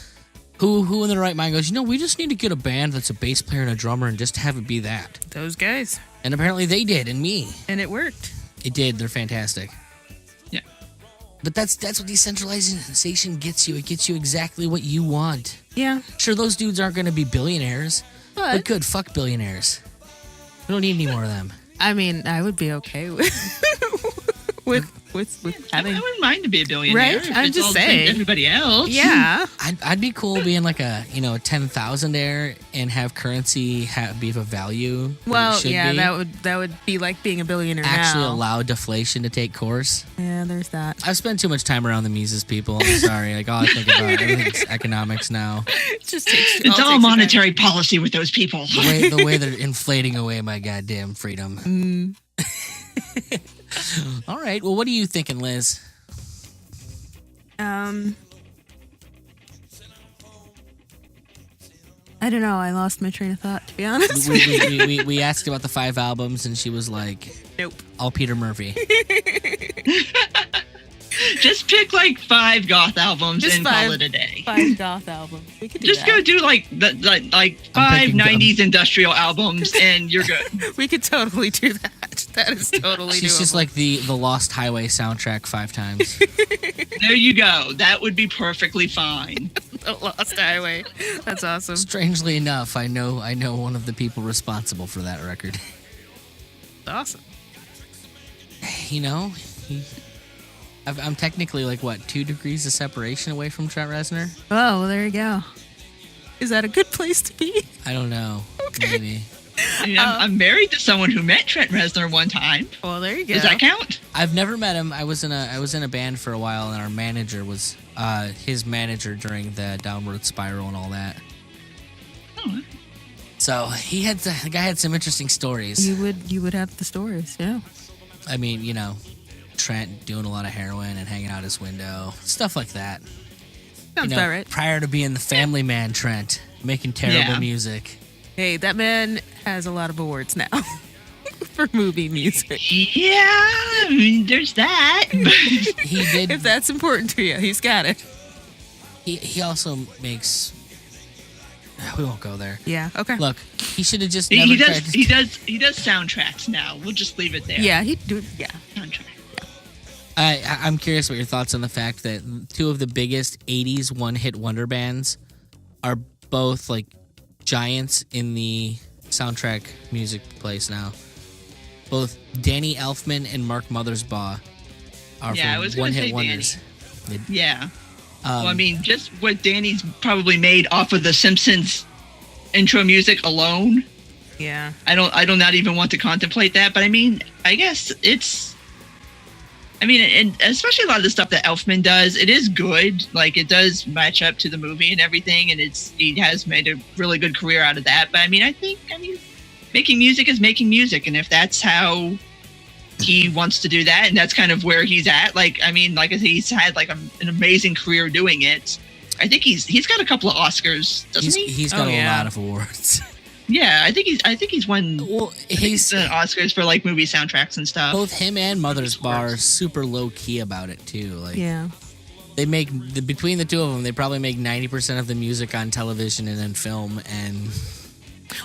who in their right mind goes, you know, we just need to get a band that's a bass player and a drummer and just have it be that. Those guys. And apparently they did, and me. And it worked. It did. They're fantastic. Yeah. But that's what decentralization gets you. It gets you exactly what you want. Yeah. Sure, those dudes aren't going to be billionaires, but good, fuck billionaires. We don't need any more of them. I mean, I would be okay with having. I wouldn't mind to be a billionaire. Right? If I'm it's just all the same saying. to everybody else. Yeah. I'd be cool being like a 10,000-aire and have currency be of a value. that it Well, should yeah, be. that would be like being a billionaire Actually now. allow deflation to take course. Yeah, there's that. I've spent too much time around the Mises people. I'm sorry. Like all I think about everything's economics now. It just takes. It's all monetary policy with those people. The way they're inflating away my goddamn freedom. All right. Well, what are you thinking, Liz? I don't know. I lost my train of thought, to be honest. We asked about the 5 albums, and she was like, Nope. all Peter Murphy. Just pick like 5 goth albums Just and 5 call it a day. 5 goth albums. We could do Just that. go do like 5 90s industrial albums and you're good. We could totally do that. That is totally She's doable. just like the Lost Highway soundtrack 5 times. There you go. That would be perfectly fine. The Lost Highway. That's awesome. Strangely enough, I know one of the people responsible for that record. Awesome. You know, I'm technically like, what, 2 degrees of separation away from Trent Reznor? Oh, well, there you go. Is that a good place to be? I don't know. Okay. Maybe. I mean, I'm married to someone who met Trent Reznor one time. Well, there you go. Does that count? I've never met him. I was in a band for a while, and our manager was his manager during the Downward Spiral and all that. Oh. So the guy had some interesting stories. You would have the stories, yeah. I mean, you know, Trent doing a lot of heroin and hanging out his window, stuff like that. Sounds about right. Prior to being the family man, Trent making terrible music. Hey, that man has a lot of awards now for movie music. Yeah, I mean, there's that. He did. If that's important to you, he's got it. He also makes. We won't go there. Yeah. Okay. Look, he should have just. He never does. tried He does soundtracks now. We'll just leave it there. Yeah, he do. Yeah. Soundtrack. I'm curious what your thoughts on the fact that 2 of the biggest 80s one-hit wonder bands are both like giants in the soundtrack music place now. Both Danny Elfman and Mark Mothersbaugh are one-hit wonders. Yeah. Well, I mean, just what Danny's probably made off of The Simpsons intro music alone. Yeah. I do not even want to contemplate that, but I mean, I guess it's. I mean, and especially a lot of the stuff that Elfman does, it is good. Like, it does match up to the movie and everything, and he has made a really good career out of that. But I mean, making music is making music, and if that's how he wants to do that, and that's kind of where he's at. Like, I mean, like I said, he's had like an amazing career doing it. I think he's got a couple of Oscars, doesn't he? He's got a lot of awards. Yeah, I think he's won. Well, he's Oscars for like movie soundtracks and stuff. Both him and Mothersbaugh are super low key about it too. Like, Yeah. they make between the 2 of them, they probably make 90% of the music on television and in film. And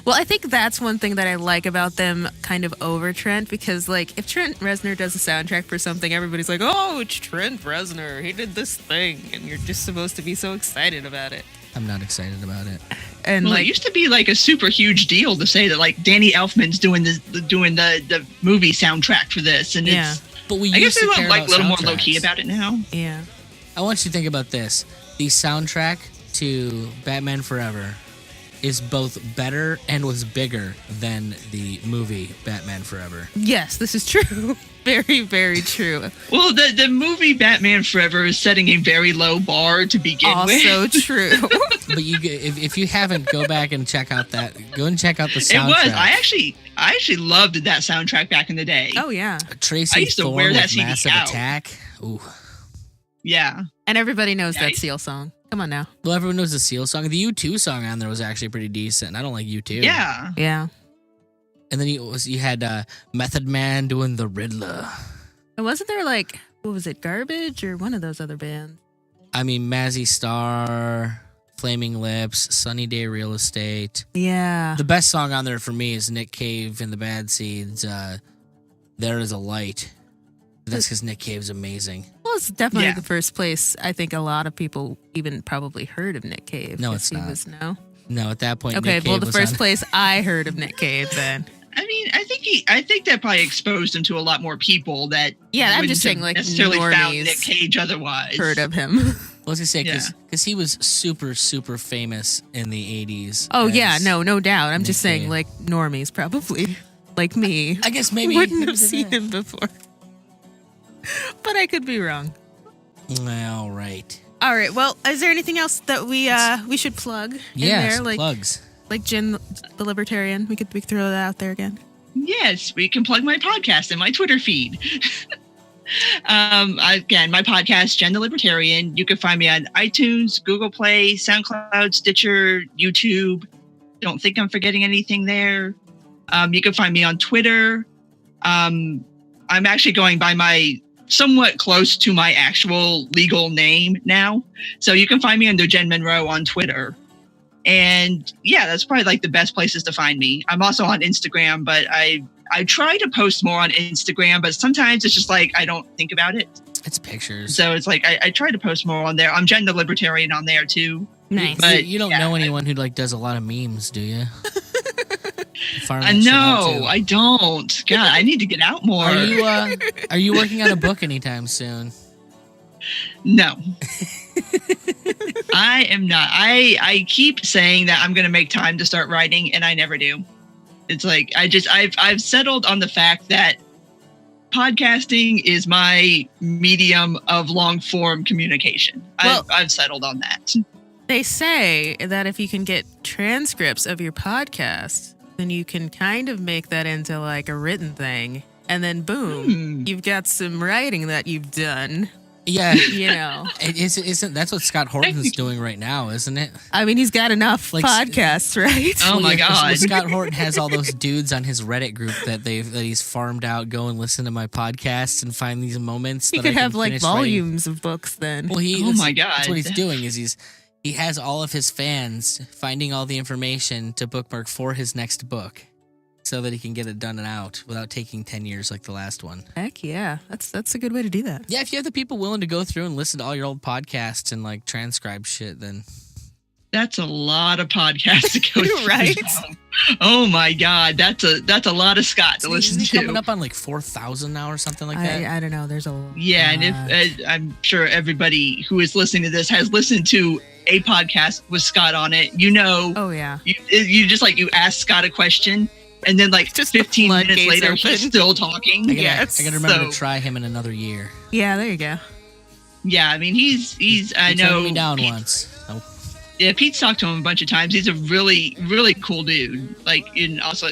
Well, I think that's one thing that I like about them kind of over Trent, because like if Trent Reznor does a soundtrack for something, everybody's like, oh, it's Trent Reznor. He did this thing. And you're just supposed to be so excited about it. I'm not excited about it. And well, like, it used to be like a super huge deal to say that like Danny Elfman's doing the movie soundtrack for this, and Yeah. it's. But we I guess used to they're care like a about little more soundtracks. low key about it now. yeah. I want you to think about this. The soundtrack to Batman Forever is both better and was bigger than the movie Batman Forever. Yes, this is true. Very, very true. Well, the movie Batman Forever is setting a very low bar to begin Also with. true. But if you haven't, go back and check out the soundtrack. It was. I actually loved that soundtrack back in the day. Oh, yeah. Tracy I used to Thorn wear that with CD Massive out. Attack. Ooh. Yeah. And everybody knows Yeah, that I- Seal song. Come on now. Well, everyone knows the Seal song. The U2 song on there was actually pretty decent. I don't like U2. Yeah. Yeah. And then you had Method Man doing the Riddler. And wasn't there like, what was it, Garbage or one of those other bands? I mean, Mazzy Star, Flaming Lips, Sunny Day Real Estate. Yeah. The best song on there for me is Nick Cave and the Bad Seeds. There Is a Light. That's because Nick Cave's amazing. Well, it's definitely Yeah. the first place I think a lot of people even probably heard of Nick Cave. No, 'cause it's he not. was no. No, at that point, Okay, Nick well, Cave the was first on- place I heard of Nick Cave then. I mean, I think that probably exposed him to a lot more people that Yeah, I'm wouldn't just saying have like necessarily found normies Nick Cage otherwise. heard of him. I was gonna say Yeah. because he was super super famous in the 80s. Oh yeah, as- no doubt. I'm Nick just saying Cave. like normies probably, like me, I guess maybe wouldn't have seen him before. But I could be wrong. All right. All right. Well, is there anything else that we should plug in Yeah, there? some plugs. Like Jen the Libertarian. We could throw that out there again. Yes, we can plug my podcast and my Twitter feed. Again, my podcast, Jen the Libertarian. You can find me on iTunes, Google Play, SoundCloud, Stitcher, YouTube. don't think I'm forgetting anything there. You can find me on Twitter. I'm actually going by my somewhat close to my actual legal name now. So you can find me under Jen Monroe on Twitter. And yeah, that's probably like the best places to find me. I'm also on Instagram, but I try to post more on Instagram, but sometimes it's just like I don't think about it. It's pictures. So it's like I try to post more on there. I'm Jen the Libertarian on there too. Nice. But you don't know anyone who like does a lot of memes, do you? No, I don't. God, I need to get out more. Are you working on a book anytime soon? No. I am not. I keep saying that I'm going to make time to start writing, and I never do. It's like I've settled on the fact that podcasting is my medium of long form communication. Well, I've settled on that. They say that if you can get transcripts of your podcast, then you can kind of make that into like a written thing, and then boom, you've got some writing that you've done. Yeah, You know, isn't that's what Scott Horton's doing right now, isn't it? I mean, he's got enough Like, podcasts, right? Oh my God. Scott Horton has all those dudes on his Reddit group that he's farmed out. Go and listen to my podcasts and find these moments. He that could I can have like finish volumes of books then. Well, Oh my God. That's what he's doing. Is he has all of his fans finding all the information to bookmark for his next book, so that he can get it done and out without taking 10 years like the last one. Heck yeah, that's a good way to do that. Yeah, if you have the people willing to go through and listen to all your old podcasts and like transcribe shit, then That's a lot of podcasts to go through. Right? Oh my God, that's a lot of Scott to listen isn't he to. coming up on like 4,000 now or something like that? I don't know. There's a Yeah, and if I'm sure everybody who is listening to this has listened to a podcast with Scott on it, you know. Oh yeah. You just like you ask Scott a question, and then like Just 15 the minutes floodgates later, open. he's still talking. I Yes. gotta remember So- to try him in another year. Yeah, there you go. Yeah, I mean he's I He know turned me down Pete- once. Oh, Yeah, Pete's talked to him a bunch of times. He's a really really cool dude. Like, and also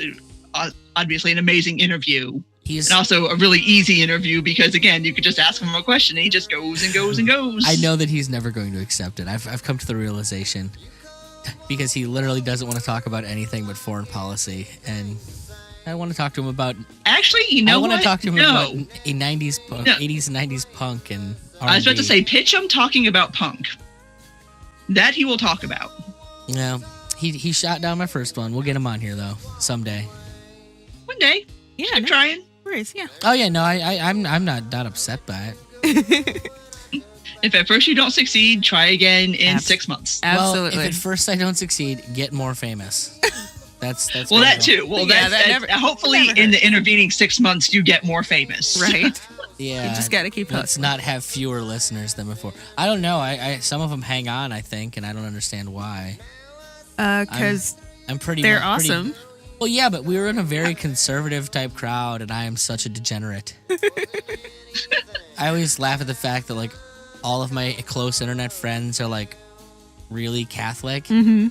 obviously an amazing interview. he's. And also a really easy interview because again, you could just ask him a question and he just goes and goes and goes. I know that he's never going to accept it. I've come to the realization because he literally doesn't want to talk about anything but foreign policy, and I want to talk to him about. Actually, you know I want what? to talk to him No. about a 90s, punk, No. 80s, and 90s punk and R&B. I was about to say, pitch him talking about punk. That he will talk about. No, he shot down my first one. We'll get him on here though someday. One day. Yeah, Keep no trying. worries. Yeah. Oh yeah, no, I'm not upset by it. If at first you don't succeed, try again in Abs- 6 months. Absolutely. Well, if at first I don't succeed, get more famous. That's Well, my that goal. too. Well, Yeah, that that never- hopefully never in the hurts. intervening 6 months, you get more famous. Right. Yeah, You just got to keep let's hustling. not have fewer listeners than before. I don't know. I some of them hang on, I think, and I don't understand why. Because I'm pretty. they're pretty- awesome. Well, yeah, but we were in a very conservative type crowd, and I am such a degenerate. I always laugh at the fact that like all of my close internet friends are like really Catholic, Mm-hmm.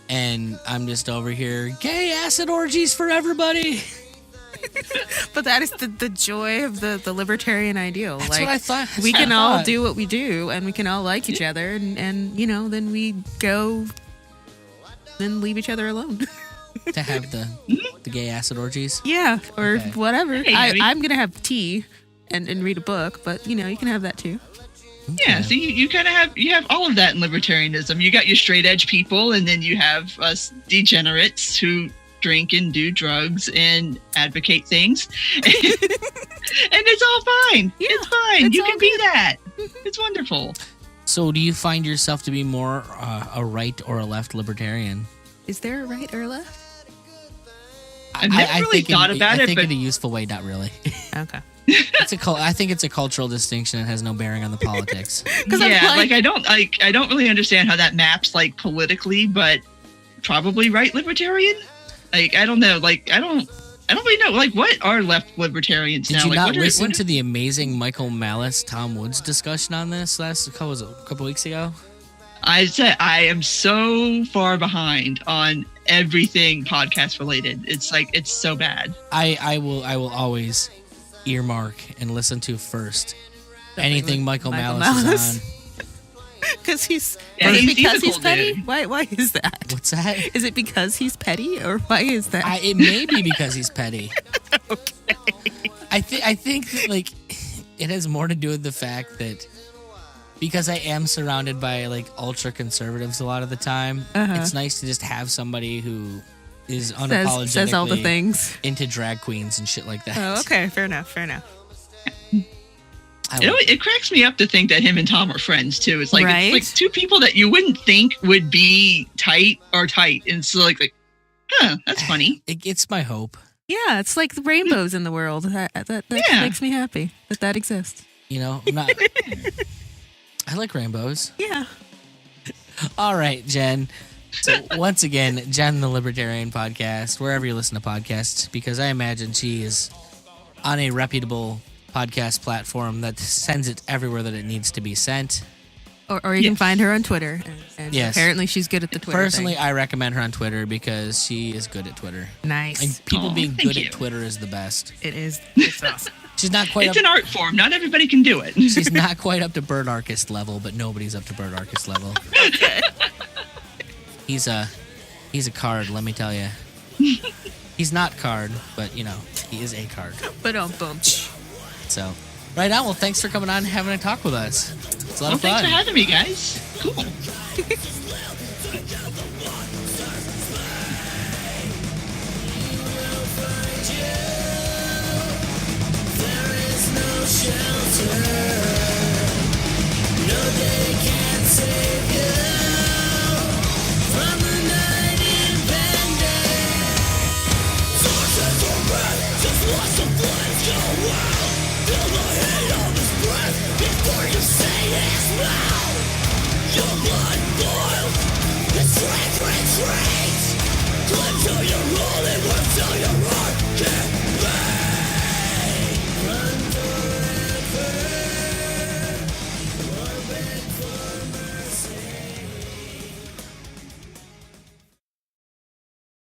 and I'm just over here, gay acid orgies for everybody. But that is the joy of the libertarian ideal. That's like what I thought. That's we what I can all thought. do what we do, and we can all like each other, and you know, then we go, then leave each other alone. to have the gay acid orgies. Yeah, or Okay. whatever. Hey, I mean- I'm gonna have tea and read a book, but you know, you can have that too. Yeah, Okay. so you kind of have all of that in libertarianism. You got your straight edge people, and then you have us degenerates who drink and do drugs and advocate things, and it's all fine. Yeah, it's fine. it's You all can be good. that. It's wonderful. So, do you find yourself to be more a right or a left libertarian? Is there a right or a left? I've never really think thought about I it, think but in a useful way, not really. Okay. I think it's a cultural distinction and has no bearing on the politics. 'Cause I'm yeah, like- I don't really understand how that maps like politically, but probably right libertarian. Like I don't know. Like I don't really know. Like what are left libertarians Did now? you Like, not what are- listen what to the amazing Michael Malice, Tom Woods discussion on this a couple weeks ago? I said I am so far behind on everything podcast related. It's like it's so bad. I will always earmark and listen to first anything Michael Malice is Because he's. Yeah, is it he's because a he's cool petty? dude. Why is that? What's that? Is it because he's petty, or why is that? It may be because he's petty. Okay. I think that, like, it has more to do with the fact that because I am surrounded by like ultra conservatives a lot of the time, it's nice to just have somebody who is unapologetically Says all the things. into drag queens and shit like that. Oh, okay. Fair enough. It cracks me up to think that him and Tom are friends too. It's like Right? it's like two people that you wouldn't think would be tight are tight, and so like that's funny. It's my hope. Yeah, it's like the rainbows in the world. That Yeah. makes me happy that exists. You know, I'm not. I like rainbows. Yeah. All right, Jen. So once again, Jen the Libertarian Podcast, wherever you listen to podcasts, because I imagine she is on a reputable podcast platform that sends it everywhere that it needs to be sent. Or you can find her on Twitter. And Yes. Apparently she's good at the Twitter Personally, thing. I recommend her on Twitter because she is good at Twitter. Nice. And people Aw, being thank good you. at Twitter is the best. It is. It's awesome. She's not quite It's up. an art form. Not everybody can do it. She's not quite up to Bird Archist level, but nobody's up to Bird Archist level. He's a card, let me tell you. He's not card, but you know, he is a card. But boom. So, right on. Well, thanks for coming on and having a talk with us. It's a lot Well, of fun. thanks for having me, guys. Cool. Shelter.